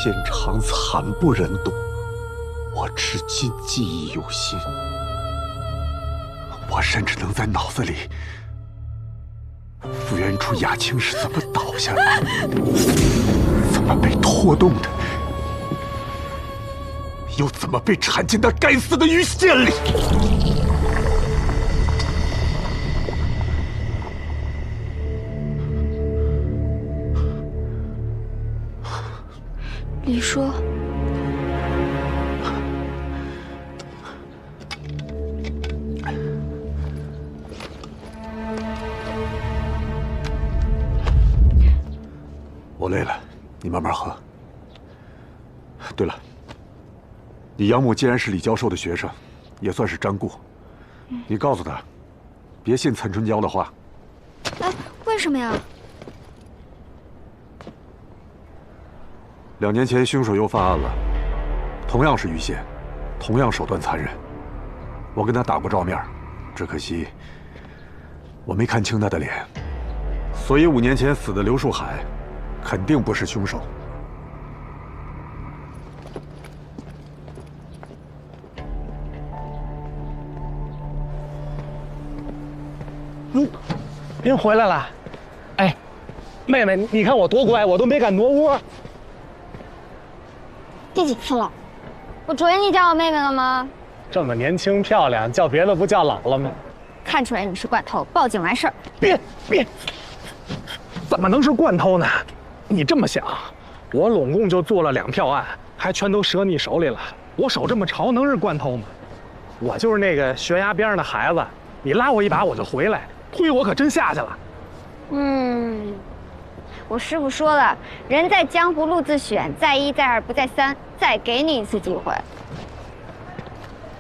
现场惨不忍睹，我至今记忆犹新。我甚至能在脑子里复原出亚青是怎么倒下的，怎么被拖动的，又怎么被缠进那该死的鱼线里。李叔，我累了，你慢慢喝。对了，你养母既然是李教授的学生，也算是沾过。你告诉他，别信岑春娇的话。哎，为什么呀？2年前，凶手又犯案了，同样是鱼线，同样手段残忍。我跟他打过照面，只可惜我没看清他的脸，所以5年前死的刘树海肯定不是凶手。您回来了。哎，妹妹，你看我多乖，我都没敢挪窝。第几次了？我昨天你叫我妹妹了吗？这么年轻漂亮，叫别的不叫姥姥吗？看出来你是惯偷，报警完事儿。别，怎么能是惯偷呢？你这么想，我拢共就做了2票案，还全都折你手里了。我手这么潮，能是惯偷吗？我就是那个悬崖边上的孩子，你拉我一把我就回来，推我可真下去了。我师傅说了，人在江湖路自选，在一在二不在三，再给你一次机会，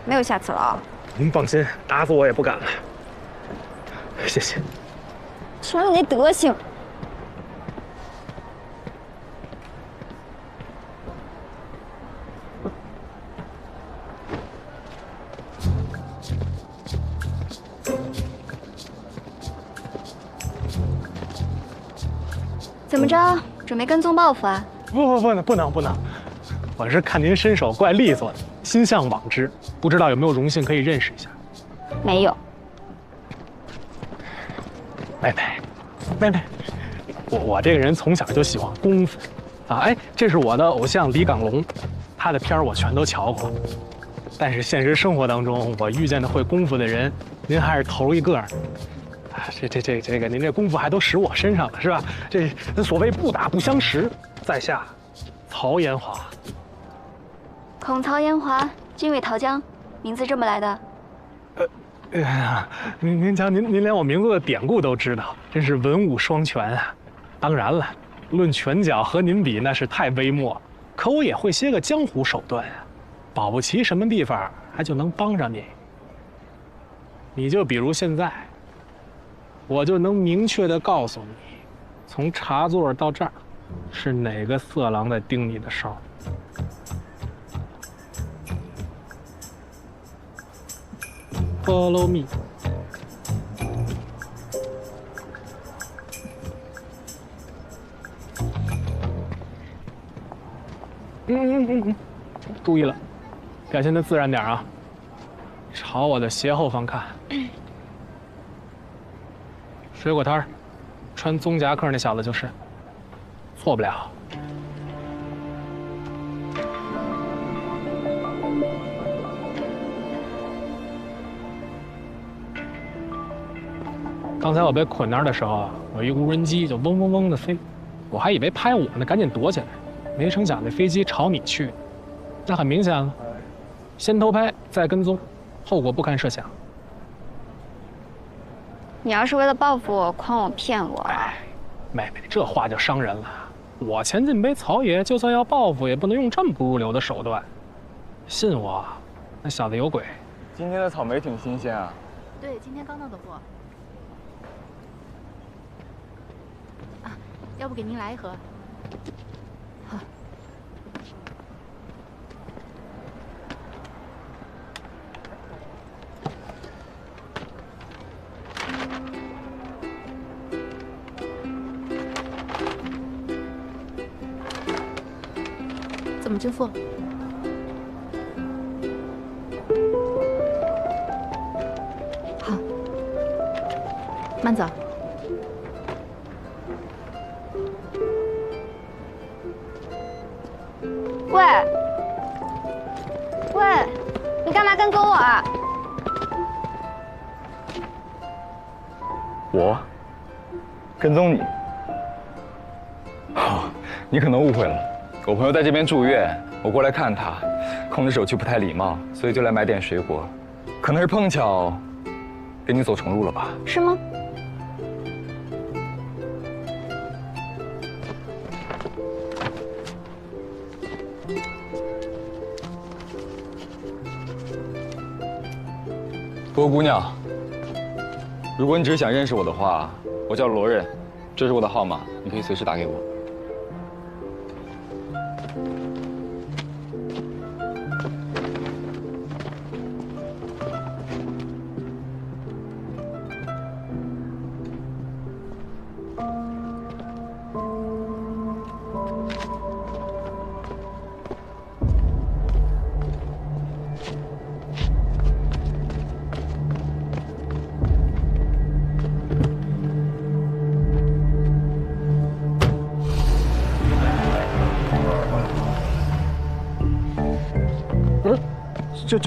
没有下次了啊！您放心，打死我也不敢了。谢谢。瞧你那德行！怎么着，准备跟踪报复啊？不能！我是看您身手怪利索的，心向往之，不知道有没有荣幸可以认识一下？没有。妹妹，我这个人从小就喜欢功夫，啊，哎，这是我的偶像李港龙，他的片儿我全都瞧过。但是现实生活当中，我遇见的会功夫的人，您还是头一个。这个，您这功夫还都使我身上了，是吧？这所谓不打不相识，在下曹延华。孔曹延华，军委陶江，名字这么来的。您瞧，您连我名字的典故都知道，真是文武双全啊！当然了，论拳脚和您比那是太微末，可我也会些个江湖手段啊，保不齐什么地方还就能帮上你。你就比如现在，我就能明确地告诉你，从茶座到这儿，是哪个色狼在盯你的梢。Follow me。注意了，表现得自然点啊，朝我的斜后方看。水果摊儿，穿棕夹克那小子就是，错不了。刚才我被捆那儿的时候，有一无人机就嗡嗡嗡的飞，我还以为拍我呢，赶紧躲起来，没成想那飞机朝你去，那很明显了，先偷拍再跟踪，后果不堪设想。你要是为了报复我，诓我骗我，妹妹，这话就伤人了。我钱进杯曹爷，就算要报复，也不能用这么不入流的手段。信我，那小子有鬼。今天的草莓挺新鲜啊。对，今天刚到的货。啊，要不给您来一盒？好。怎么支付？好，慢走。喂，你干嘛跟踪我啊？我跟踪你？哦，你可能误会了。我朋友在这边住院，我过来看他，空着手去不太礼貌，所以就来买点水果。可能是碰巧，跟你走重路了吧？是吗？波姑娘，如果你只是想认识我的话，我叫罗任，这是我的号码，你可以随时打给我。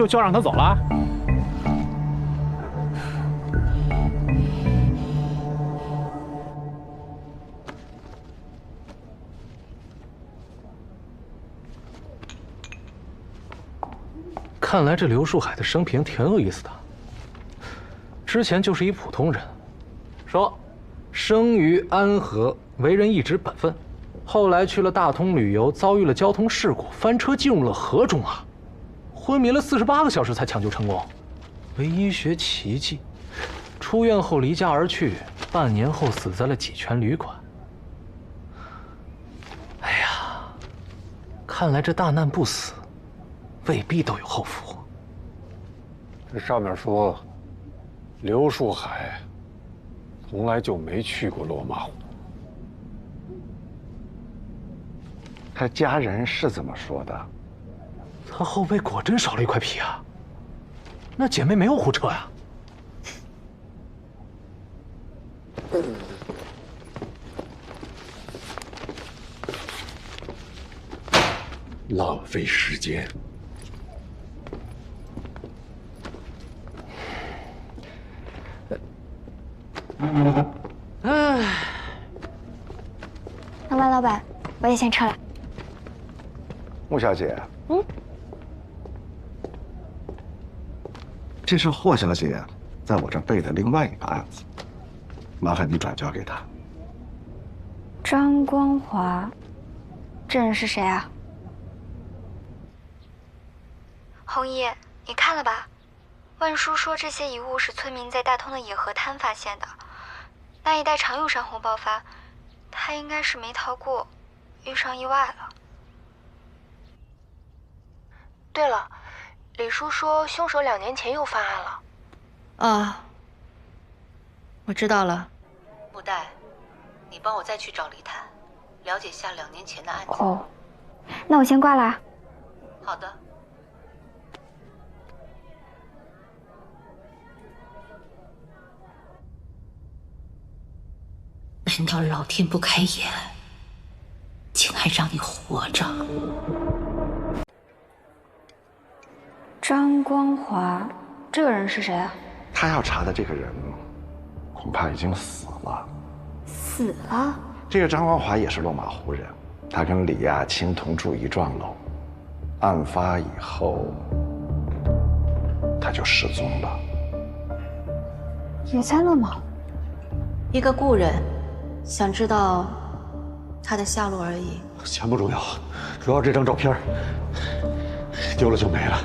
就让他走了？看来这刘树海的生平挺有意思的。之前就是一普通人，说生于安和，为人一直本分，后来去了大通旅游，遭遇了交通事故，翻车进入了河中啊。昏迷了48个小时才抢救成功。为医学奇迹，出院后离家而去，半年后死在了济泉旅馆。哎呀，看来这大难不死，未必都有后福。这上面说，刘树海从来就没去过落马湖。他家人是这么说的。他后背果真少了一块皮啊！那姐妹没有胡扯呀。浪费时间。唉，老板，我也先撤了。穆小姐，嗯，这是霍小姐在我这备的另外一个案子，麻烦你转交给她。张光华，这人是谁啊？红衣，你看了吧？万叔说这些遗物是村民在大通的野河滩发现的，那一带常有山洪爆发，他应该是没逃过，遇上意外了。对了，李叔说凶手2年前又犯案了。啊，我知道了。布袋，你帮我再去找李坦，了解下2年前的案子。哦，那我先挂了。好的。难道老天不开眼，竟还让你活着？张光华，这个人是谁啊？他要查的这个人，恐怕已经死了。死了？这个张光华也是落马湖人，他跟李亚青同住一幢楼，案发以后他就失踪了。也在落马湖？一个故人，想知道他的下落而已。钱不重要，主要这张照片丢了就没了。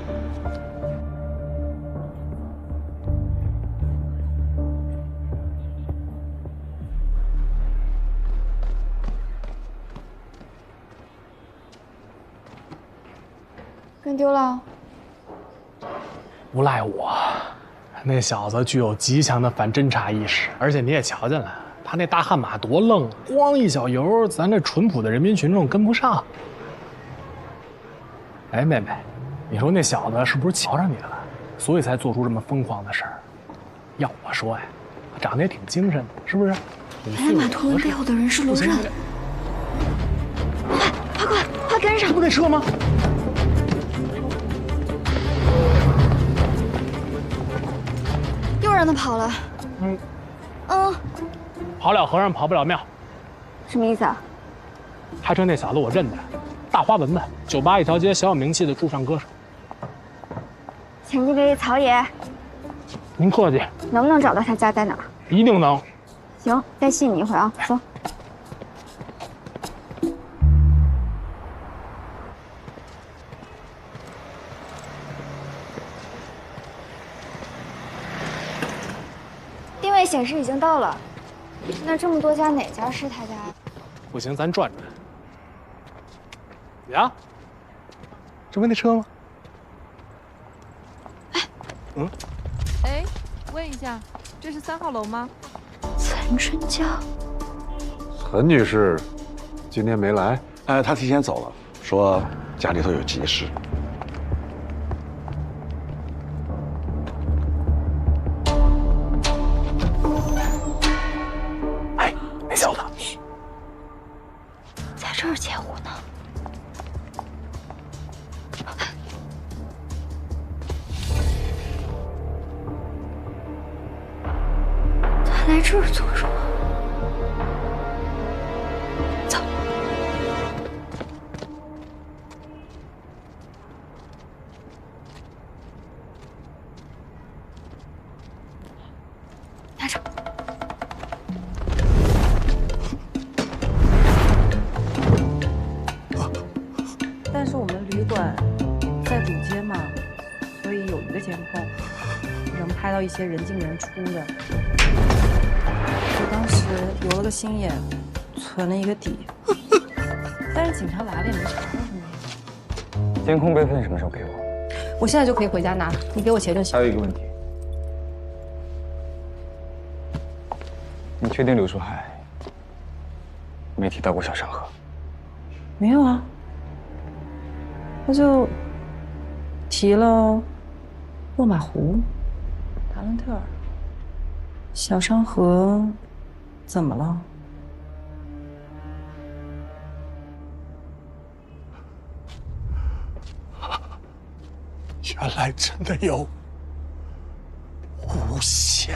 跟丢了？不赖我，那小子具有极强的反侦查意识，而且你也瞧见了，他那大悍马多愣，咣一小油，咱这淳朴的人民群众跟不上。哎，妹妹，你说那小子是不是瞧上你了，所以才做出这么疯狂的事儿？要我说呀，他长得也挺精神的，是不是？原来马图文背后的人是罗刃。快跟上！不给撤吗？又让他跑了。跑了和尚跑不了庙。什么意思啊？开车那小子我认得，大花纹的，酒吧一条街小有名气的驻唱歌手。前进给曹爷。您客气。能不能找到他家在哪儿？一定能。行，再信你一回啊，走。定位显示已经到了，那这么多家哪家是他家？不行，咱转转。呀，这不那车吗？哎，问一下，这是3号楼吗？岑春娇，岑女士今天没来？她提前走了，说家里头有急事。哎，那小子，在这儿截胡呢。他来这儿做什么？走。拿着。但是我们旅馆在主街嘛，所以有一个监控，拍到一些人进人出的。我当时留了个心眼，存了一个底，但是警察来了也没查到什么。监控备份什么时候给我？我现在就可以回家拿，你给我钱就行。还有一个问题，你确定柳树海没提到过小山河？没有啊，他就提了落马湖、达伦特尔、小山河，怎么了？原来真的有无暇。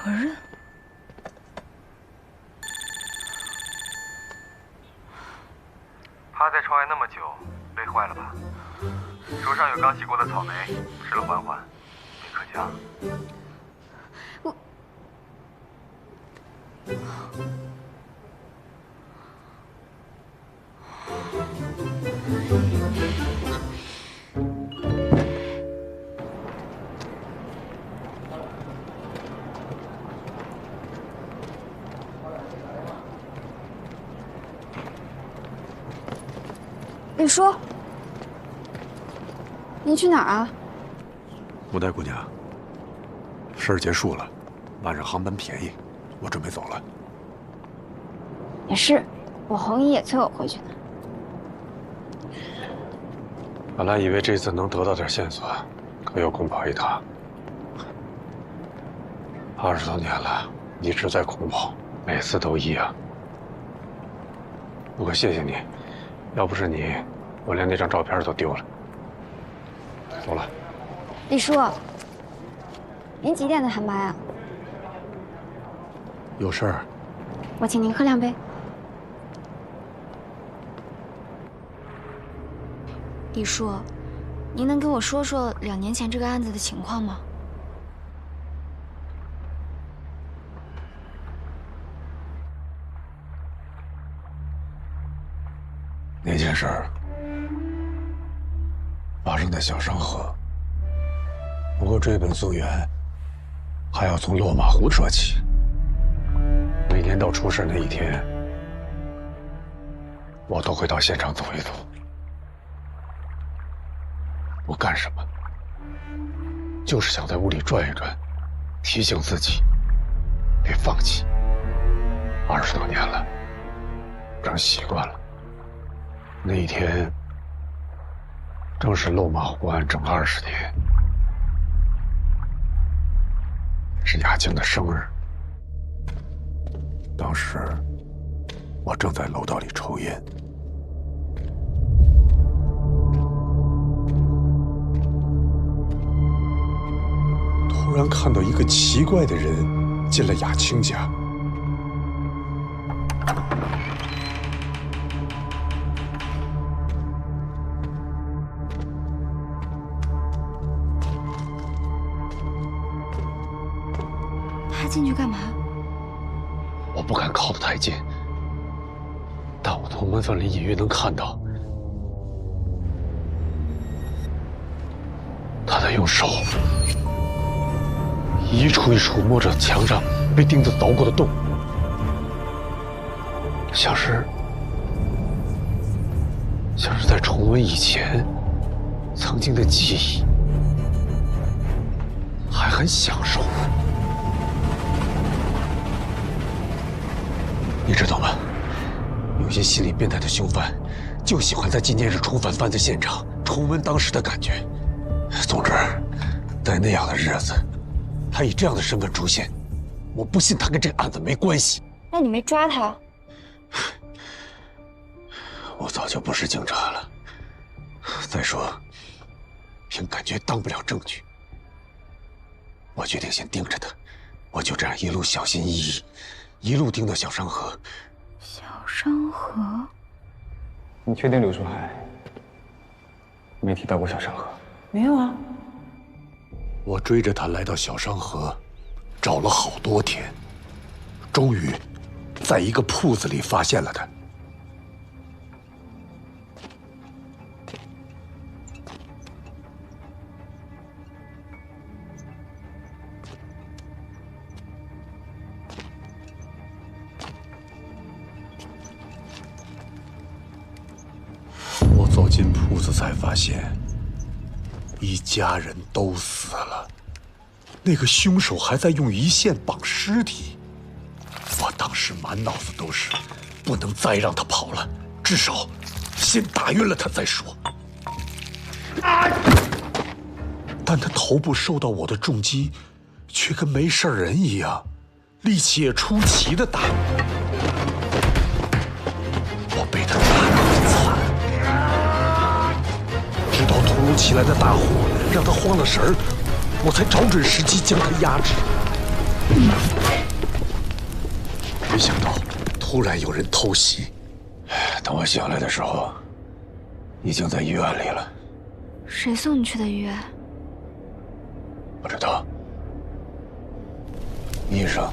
有人。他在窗外那么久，累坏了吧？手上有刚洗过的草莓，吃了缓缓，别可将。我。李叔，您去哪儿啊？穆代姑娘，事儿结束了，晚上航班便宜，我准备走了。也是，我红姨也催我回去呢。本来以为这次能得到点线索，可有空跑一趟。20多年了，一直在空跑，每次都一样。不过谢谢你，要不是你，我连那张照片都丢了。走了。李叔，您几点的航班呀？有事儿。我请您喝2杯。李叔，您能跟我说说2年前这个案子的情况吗？那件事儿发生在小商河，不过追本溯源，还要从落马湖说起。每年到出事那一天，我都会到现场走一走。我干什么？就是想在屋里转一转，提醒自己别放弃。20多年了，成习惯了。那一天正是落马湖案整20年，是雅静的生日。当时我正在楼道里抽烟，突然看到一个奇怪的人进了雅清家。他进去干嘛？我不敢靠得太近，但我从门缝里隐约能看到他用手一处一处摸着墙上被钉子凿过的洞，像是在重温以前曾经的记忆，还很享受。你知道吗？有些心理变态的凶犯，就喜欢在纪念日重返犯罪现场，重温当时的感觉。总之，在那样的日子，他以这样的身份出现，我不信他跟这个案子没关系。那你没抓他？我早就不是警察了。再说，凭感觉当不了证据。我决定先盯着他，我就这样一路小心翼翼，一路盯到小山河。小山河？你确定柳树海没提到过小山河？没有啊。我追着他来到小山河，找了好多天，终于在一个铺子里发现了他。我走进铺子才发现，一家人都死了，那个凶手还在用鱼线绑尸体。我当时满脑子都是，不能再让他跑了，至少先打晕了他再说。但他头部受到我的重击，却跟没事人一样，力气也出奇的大。我被他打得很惨，直到突如其来的大火让他慌了神儿，我才找准时机将他压制。没想到突然有人偷袭，等我醒来的时候，已经在医院里了。谁送你去的医院？不知道，医生、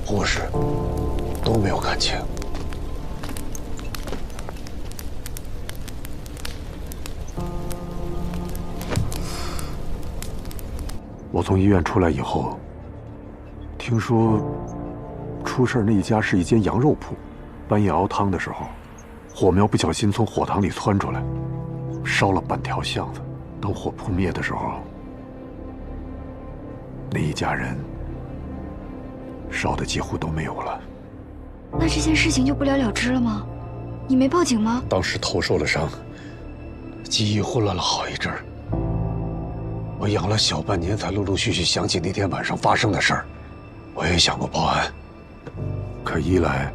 护士都没有看清。我从医院出来以后，听说出事那一家是一间羊肉铺，半夜熬汤的时候，火苗不小心从火塘里窜出来，烧了半条巷子。等火扑灭的时候，那一家人烧的几乎都没有了。那这件事情就不了了之了吗？你没报警吗？当时头受了伤，记忆混乱了好一阵儿。我养了小半年，才陆陆续续想起那天晚上发生的事儿。我也想过报案，可一来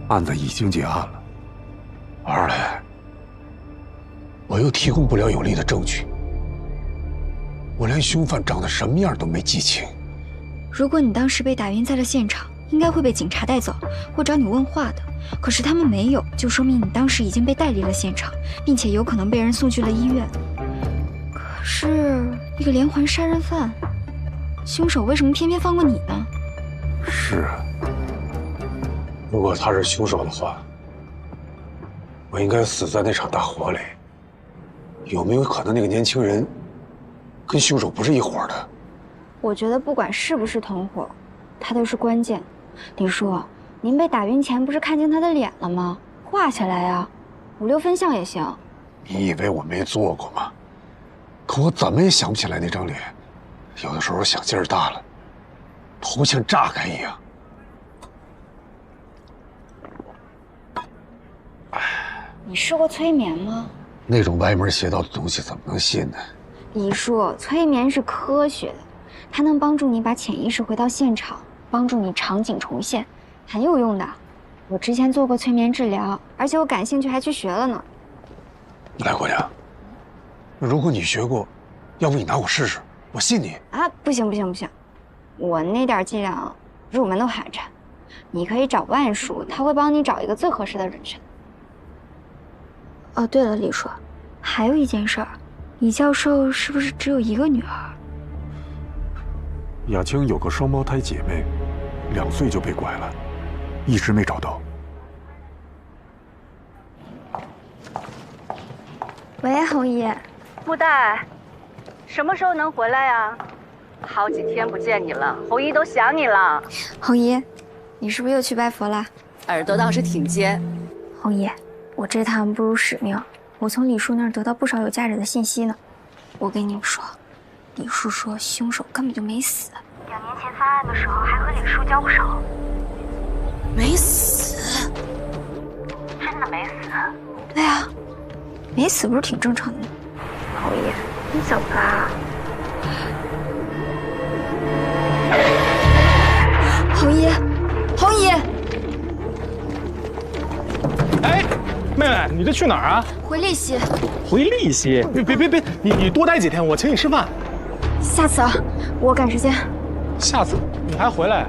案子已经结案了，二来我又提供不了有力的证据。我连凶犯长得什么样都没记清。如果你当时被打晕在了现场，应该会被警察带走或找你问话的。可是他们没有，就说明你当时已经被带离了现场，并且有可能被人送去了医院。可是一个连环杀人犯，凶手为什么偏偏放过你呢？是啊，如果他是凶手的话，我应该死在那场大火里。有没有可能那个年轻人跟凶手不是一伙的？我觉得不管是不是同伙，他都是关键。李叔，您被打晕前不是看见他的脸了吗？画下来啊，5、6分像也行。你以为我没做过吗？可我怎么也想不起来那张脸。有的时候想劲儿大了，头像炸开一样。你试过催眠吗？那种歪门邪道的东西怎么能信呢？李叔，催眠是科学的，它能帮助你把潜意识回到现场，帮助你场景重现，很有用的。我之前做过催眠治疗，而且我感兴趣还去学了呢。来，姑娘，如果你学过，要不你拿我试试，我信你。啊，不行不行不行，我那点伎俩入门都寒碜。你可以找万叔，他会帮你找一个最合适的人选。哦，对了，李叔，还有一件事儿，李教授是不是只有一个女儿？雅青有个双胞胎姐妹，2岁就被拐了，一直没找到。喂，侯姨，布袋，什么时候能回来呀？好几天不见你了，侯姨都想你了。侯姨，你是不是又去拜佛了？耳朵倒是挺尖。侯姨，我这趟不辱使命，我从李叔那儿得到不少有价值的信息呢。我跟你们说，李叔说凶手根本就没死，2年前犯案的时候还和李叔交过手。没死？真的没死？对啊，没死不是挺正常的吗？侯爷，你怎么了？侯爷，侯爷！哎，妹妹，你这去哪儿啊？回利息。回利息？别，你多待几天，我请你吃饭。下次啊，我赶时间。下次你还回来？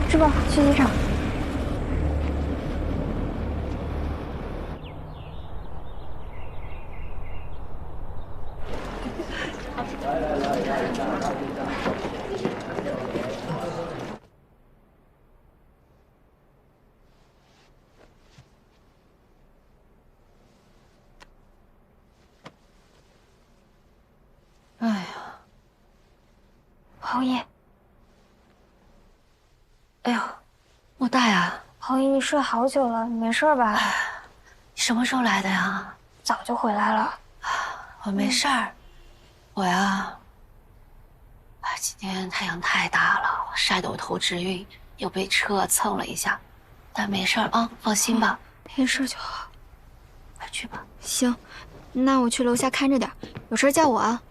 师傅，去机场。哎呀，侯爷。哎呦，莫大呀！侯姨，你睡好久了，你没事吧？你什么时候来的呀？早就回来了。我没事儿，我呀，今天太阳太大了，晒得我头直晕，又被车蹭了一下，但没事儿啊，放心吧。没事就好。快去吧。行，那我去楼下看着点，有事叫我啊。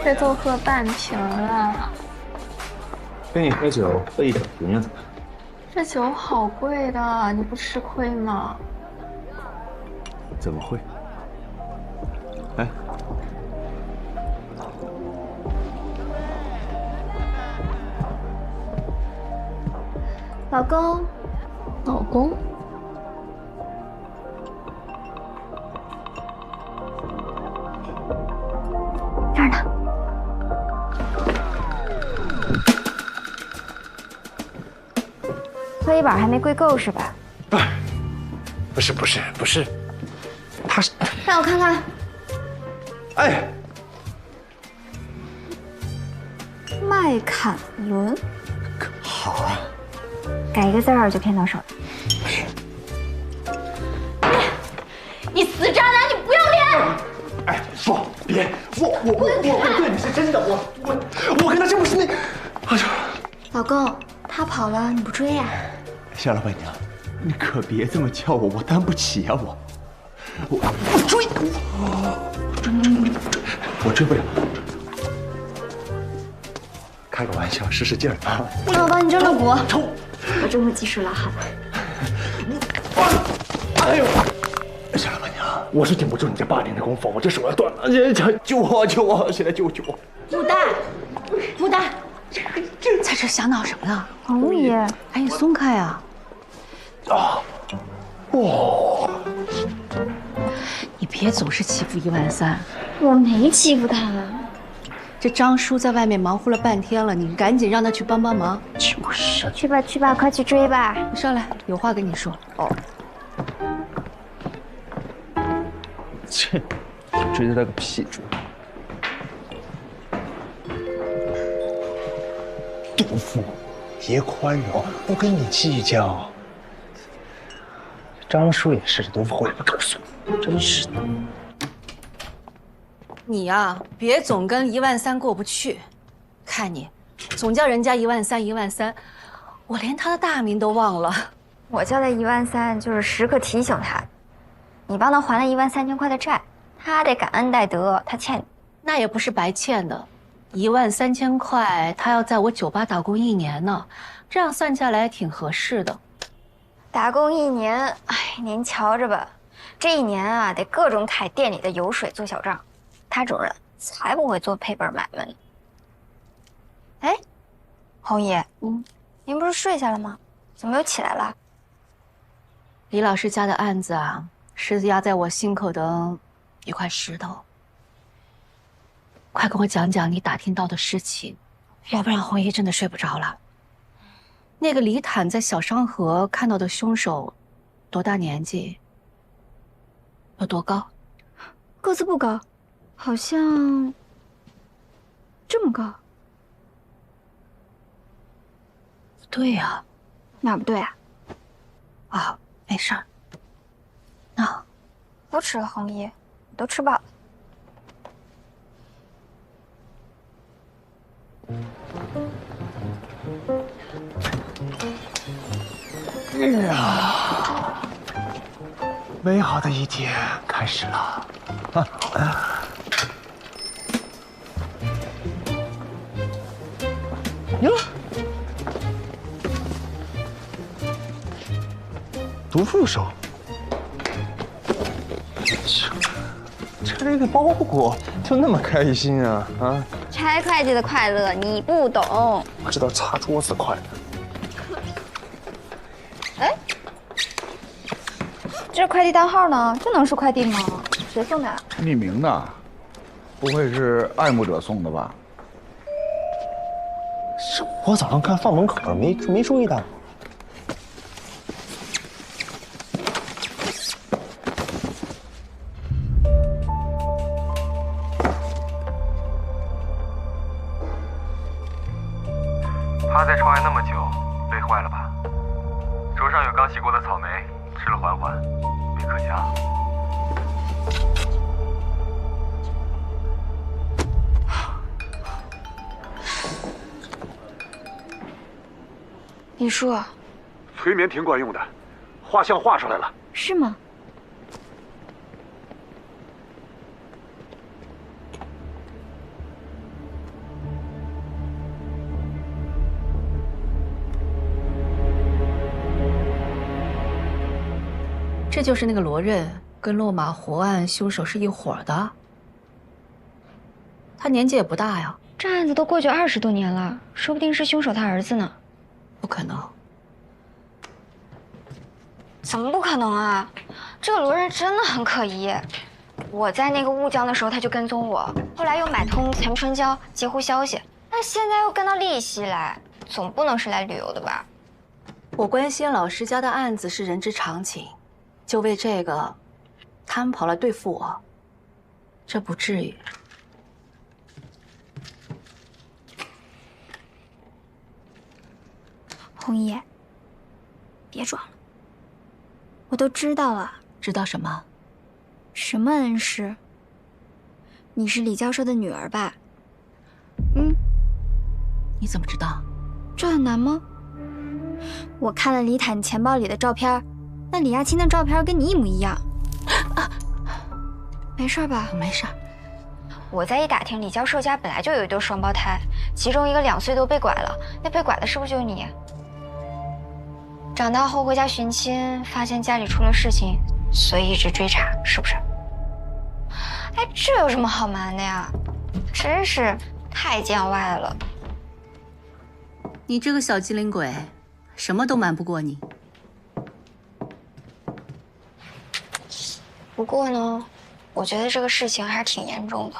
这都喝半瓶了，跟你喝酒喝一整瓶子。这酒好贵的，你不吃亏吗？怎么会？哎，老公，老公。这儿呢。喝一板还没跪够是吧？不是，他是让我看看。哎，麦坎伦。好啊。改一个字儿就骗到手了。你死渣男，你不要脸！哎，说别，我对你是真的，我跟他真不是那，哎呦，老公，他跑了，你不追呀？夏老板娘，你可别这么叫我担不起啊，我追，我追不了，开个玩笑，使劲儿啊！那我帮你蒸了骨，抽，我蒸的技术老好。哎呦！夏老板娘，我是顶不住你这8年的功夫，我这手要断了，救我！现在救我！牡丹，在这想恼什么呢？侯爷，赶紧松开啊！你别总是欺负13000。我没欺负他。这张叔在外面忙活了半天了，你赶紧让他去帮忙。就是。去吧，快去追吧。你上来，有话跟你说。哦。切，追他个屁追！毒妇，别宽容，不跟你计较。张叔也是，都回不告诉我，真是的。你呀，别总跟13000过不去。看你，总叫人家13000，13000，我连他的大名都忘了。我叫他13000，就是时刻提醒他，你帮他还了13000块的债，他得感恩戴德，他欠你。那也不是白欠的，13000块，他要在我酒吧打工1年呢，这样算下来挺合适的。打工1年，哎，您瞧着吧，这1年啊，得各种揩店里的油水做小账，他这种人才不会做赔本买卖呢。哎，红姨，您不是睡下了吗？怎么又起来了？李老师家的案子啊，是压在我心口的一块石头。快跟我讲讲你打听到的事情，要不然红姨真的睡不着了。那个李坦在小商河看到的凶手，多大年纪？有多高？个子不高，好像这么高。不对呀，哪不对啊？啊，没事儿。那不吃了，红姨，你都吃饱了。是啊，美好的一天开始了。哟，读副手，拆个包裹就那么开心啊啊！拆会计的快乐你不懂，我知道擦桌子快乐。哎，这快递单号呢？这能是快递吗？谁送的？匿名的，不会是爱慕者送的吧？我早上看放门口没注意到。趴在窗外那么久，累坏了吧？桌上有刚洗过的草莓，吃了缓缓，别可香。李叔，催眠挺管用的，画像画出来了。是吗？这就是那个罗任跟落马湖案凶手是一伙的。他年纪也不大呀，这案子都过去20多年了，说不定是凶手他儿子呢。不可能。怎么不可能啊？这个罗任真的很可疑。我在那个乌江的时候，他就跟踪我，后来又买通陈春娇截胡消息，那现在又跟到利息来，总不能是来旅游的吧？我关心老师家的案子是人之常情，就为这个，他们跑来对付我，这不至于。红姨，别装了，我都知道了。知道什么？什么恩师？你是李教授的女儿吧？你怎么知道？这很难吗？我看了李坦钱包里的照片，那李亚青的照片跟你一模一样。没事吧？没事。我再一打听，李教授家本来就有一对双胞胎，其中一个2岁多被拐了，那被拐的是不是就是你？长大后回家寻亲，发现家里出了事情，所以一直追查，是不是？哎，这有什么好瞒的呀？真是太见外了。你这个小机灵鬼，什么都瞒不过你。不过呢，我觉得这个事情还是挺严重的。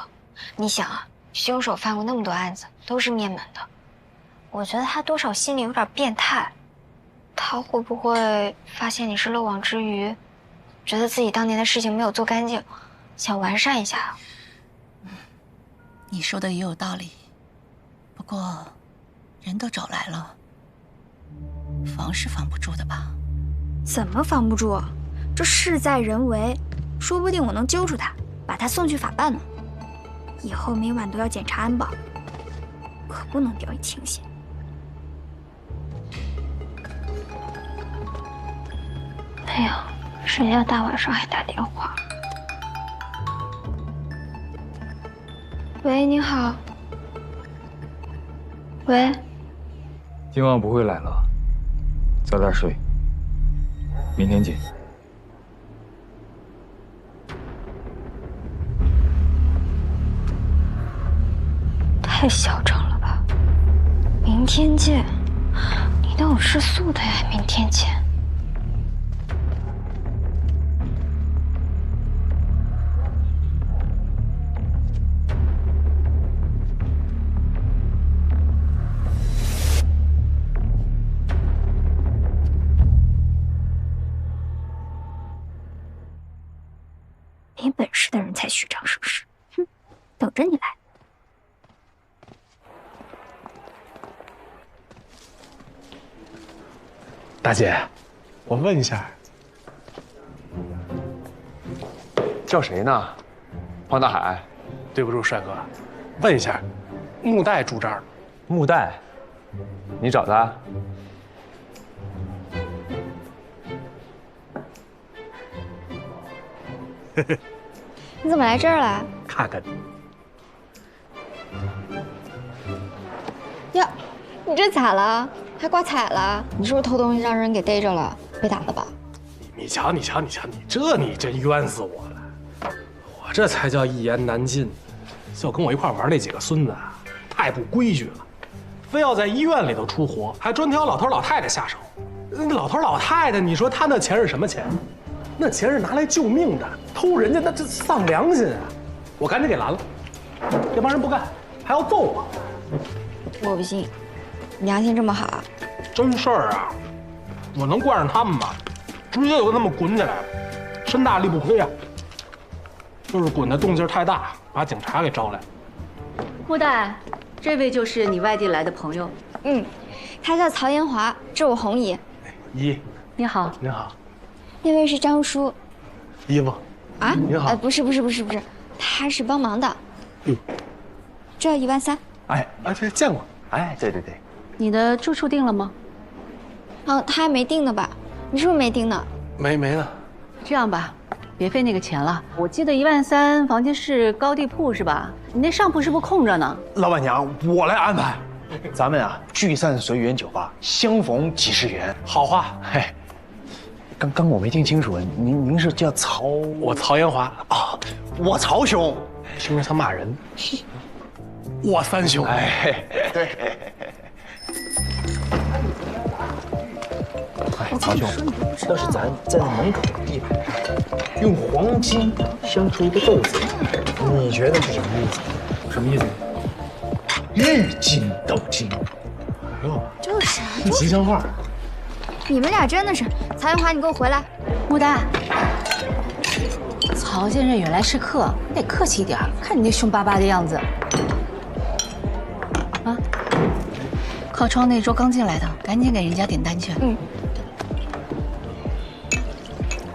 你想啊，凶手犯过那么多案子，都是灭门的，我觉得他多少心里有点变态。他会不会发现你是漏网之鱼，觉得自己当年的事情没有做干净，想完善一下？你说的也有道理，不过人都找来了，防是防不住的吧？怎么防不住？这事在人为，说不定我能揪住他，把他送去法办呢。以后每晚都要检查安保，可不能掉以轻心。哎呀，谁呀？大晚上还打电话？喂，你好。喂。今晚不会来了，早点睡，明天见。太嚣张了吧！明天见，你当我吃素的呀？明天见。没本事的人才虚张声势，哼，等着你来。大姐，我问一下，叫谁呢？黄大海。对不住，帅哥，问一下，木代住这儿吗？木代，你找他？你怎么来这儿了？看看你。呀，你这咋了？还挂彩了？你是不是偷东西让人给逮着了？被打了吧？你瞧，你真冤死我了！我这才叫一言难尽。就跟我一块玩那几个孙子啊，太不规矩了，非要在医院里头出活，还专挑老头老太太下手。那老头老太太，你说他那钱是什么钱？那钱是拿来救命的，偷人家那这丧良心啊！我赶紧给拦了，这帮人不干，还要揍我。我不信，你良心这么好啊？真事儿啊，我能惯上他们吗？直接就跟他们滚起来了，身大力不亏啊。就是滚的动静太大，把警察给招来。木代，这位就是你外地来的朋友。嗯，他叫曹延华，这我红姨。姨，你好。您好。那位是张叔。姨夫。啊？您好。不是，他是帮忙的。这要13000。哎，这见过。哎，对。你的住处定了吗？他还没定呢吧？你是不是没定呢？没呢。这样吧，别费那个钱了。我记得13000房间是高低铺是吧？你那上铺是不是空着呢？老板娘，我来安排。咱们啊，聚散随缘酒吧，相逢即是缘。好话。嘿，刚我没听清楚，您是叫曹？我曹延华啊，我曹兄。兄弟他骂人。我三兄。哎，对。哎，曹兄，要是咱在那门口的地板上用黄金镶出一个豆子，你觉得是什么意思？什么意思？日进斗金。哎呦，就是啊，吉祥话。你们俩真的是，曹延华，你给我回来。木丹，曹先生远来是客，你得客气一点。看你那凶巴巴的样子。啊，靠窗那桌刚进来的，赶紧给人家点单去。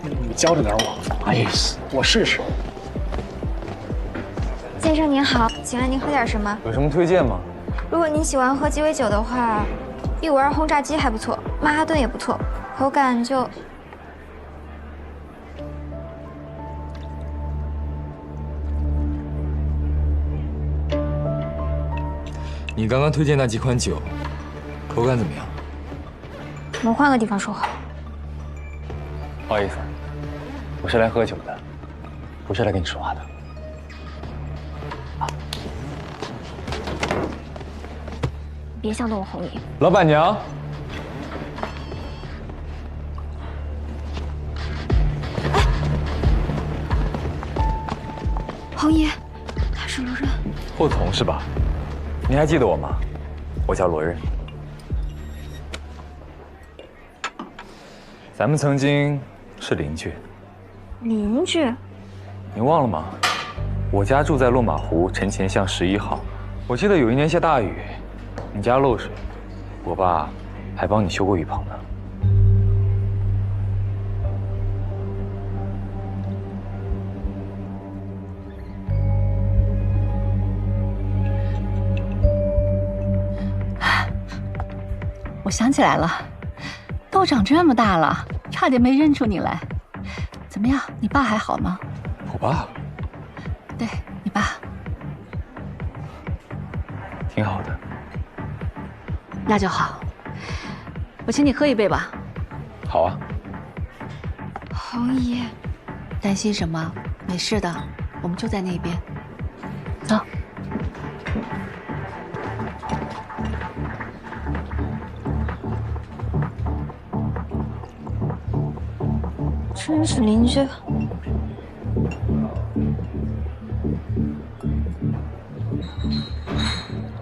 你教着点我。哎，我试试。先生您好，请问您喝点什么？有什么推荐吗？如果您喜欢喝鸡尾酒的话，152轰炸机还不错，曼哈顿也不错，口感就……你刚刚推荐那几款酒，口感怎么样？我们换个地方说话。不好意思，我是来喝酒的，不是来跟你说话的。别想动我红姨。老板娘。红姨，他是罗润。霍总是吧？你还记得我吗？我叫罗润。咱们曾经是邻居。邻居？你忘了吗？我家住在落马湖城前巷11号。我记得有一年下大雨，你家漏水，我爸还帮你修过雨棚呢。我想起来了，都长这么大了，差点没认出你来。怎么样，你爸还好吗？我爸？对，你爸。挺好的。那就好，我请你喝一杯吧。好啊。红姨，担心什么？没事的，我们就在那边。走。真是邻居。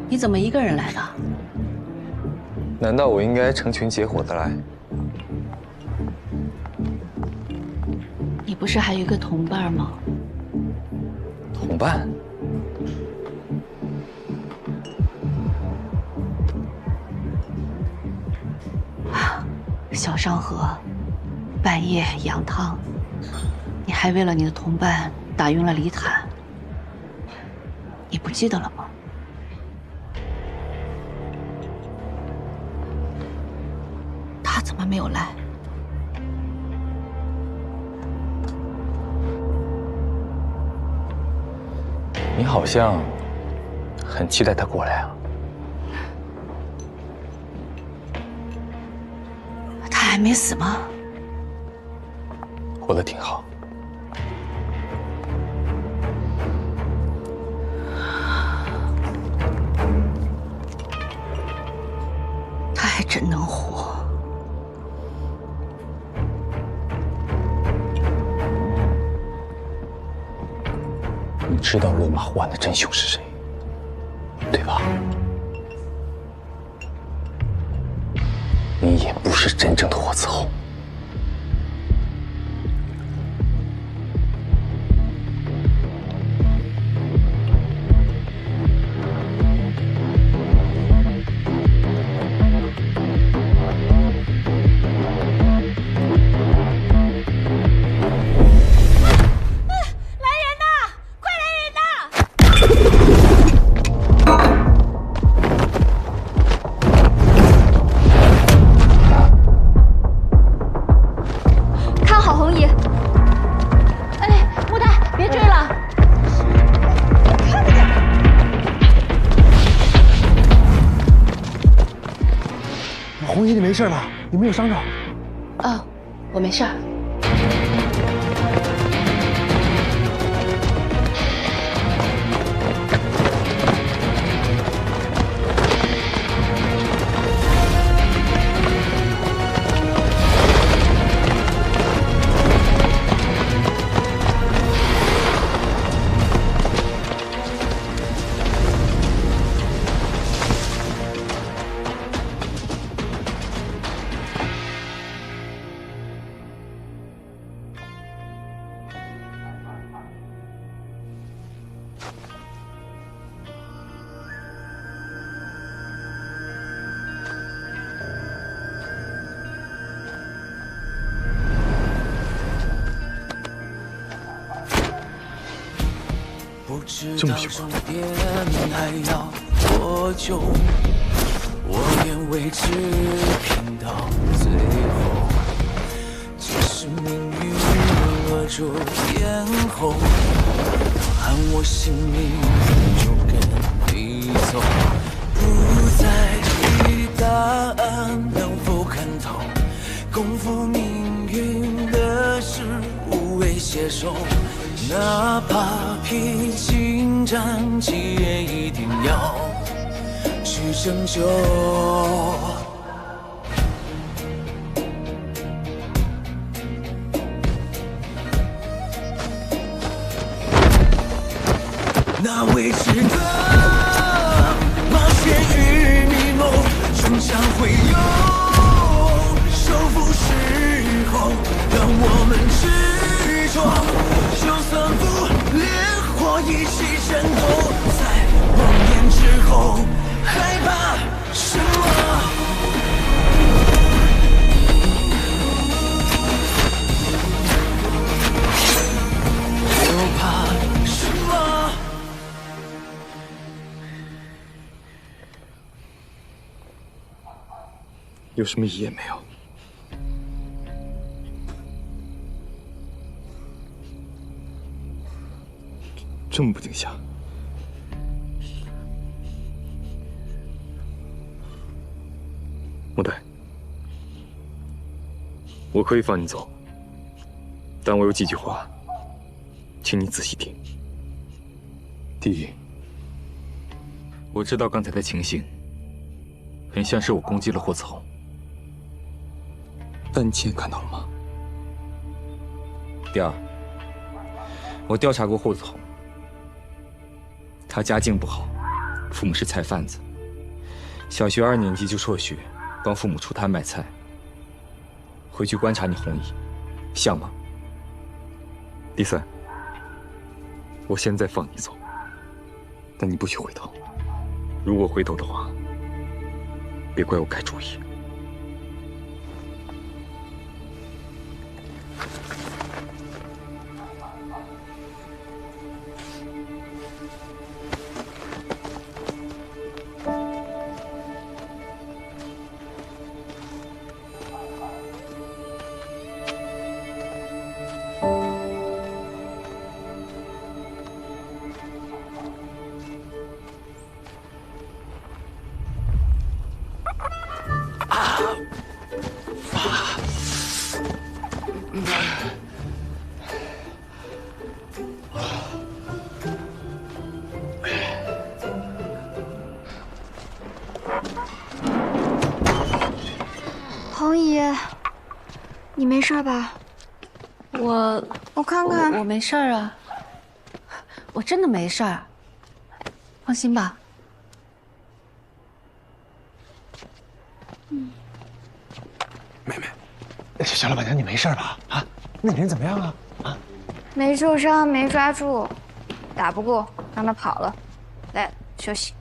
你怎么一个人来的？难道我应该成群结伙的来？你不是还有一个同伴吗？同伴？小商河，半夜羊汤，你还为了你的同伴打晕了李坦，你不记得了吗？他怎么没有来？你好像很期待他过来啊。他还没死吗？活得挺好。他还真能活。你知道落马护岸的真凶是谁，对吧？你也不是真正的火伺候。红姨，你没事吧？你没有伤着？哦，我没事儿。这么喜欢还要多久？我愿为之拼到最后。即使命运扼住咽喉，喊我性命就跟你走。不在意答案能否看透，功负命运的事无谓携手。哪怕披荆斩棘，也一定要去拯救。那未知的冒险与迷梦，终将会有收复时候，让我们执着。就算不烈火一起战斗，在光年之后，害怕什么？有什么意义也没有。这么不惊吓？莫代，我可以放你走，但我有几句话，请你仔细听。第一，我知道刚才的情形很像是我攻击了霍子红，但你亲眼看到了吗？第二，我调查过霍子红，他家境不好，父母是菜贩子，小学2年级就辍学，帮父母出摊卖菜。回去观察你红姨，像吗？第三，我现在放你走，但你不许回头。如果回头的话，别怪我改主意。红姨，你没事吧？我看看，我没事啊，我真的没事儿，放心吧。小老板娘，你没事吧？啊，那人怎么样啊？啊，没受伤，没抓住，打不过，让他跑了。来，休息。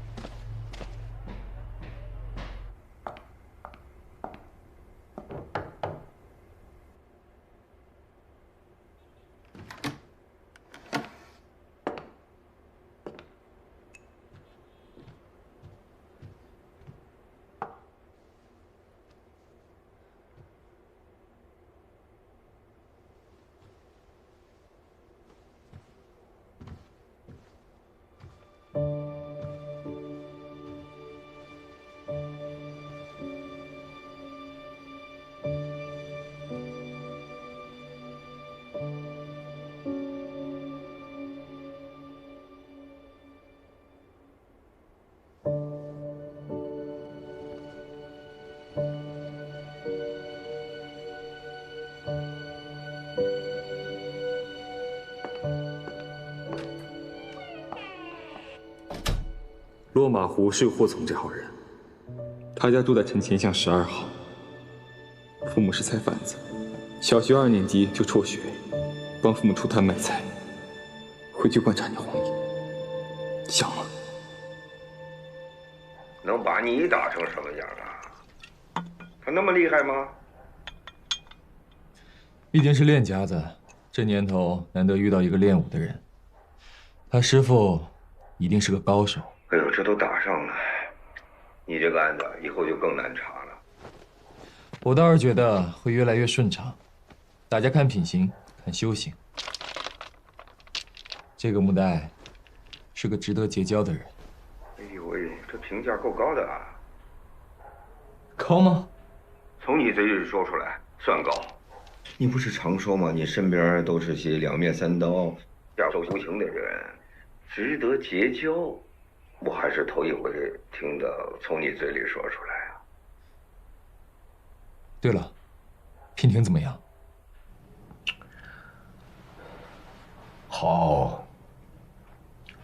落马湖是有霍从这号人，他家住在陈前巷12号，父母是菜贩子，小学2年级就辍学，帮父母出摊卖菜。回去观察你红姨，像吗？能把你打成什么样啊？他那么厉害吗？毕竟是练家子，这年头难得遇到一个练武的人，他师傅一定是个高手。哎呦，这都打上了，你这个案子以后就更难查了。我倒是觉得会越来越顺畅，大家看品行，看修行。这个穆代是个值得结交的人。哎呦喂，这评价够高的啊！高吗？从你嘴里说出来算高。你不是常说吗？你身边都是些两面三刀、下手无情的人，值得结交。我还是头一回听到从你嘴里说出来啊。对了，品婷怎么样？好，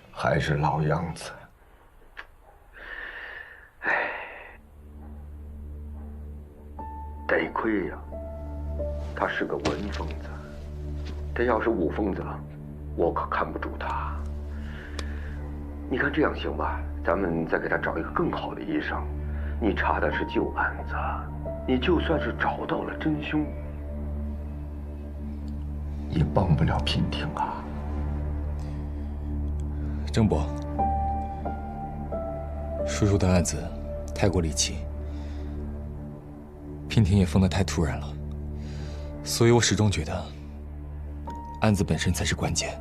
还是老样子。哎，得亏呀，他是个文疯子，这要是武疯子，我可看不住他。你看这样行吧？咱们再给他找一个更好的医生。你查的是旧案子，你就算是找到了真凶，也帮不了品婷啊。郑伯，叔叔的案子太过离奇，娉婷也疯得太突然了，所以我始终觉得案子本身才是关键。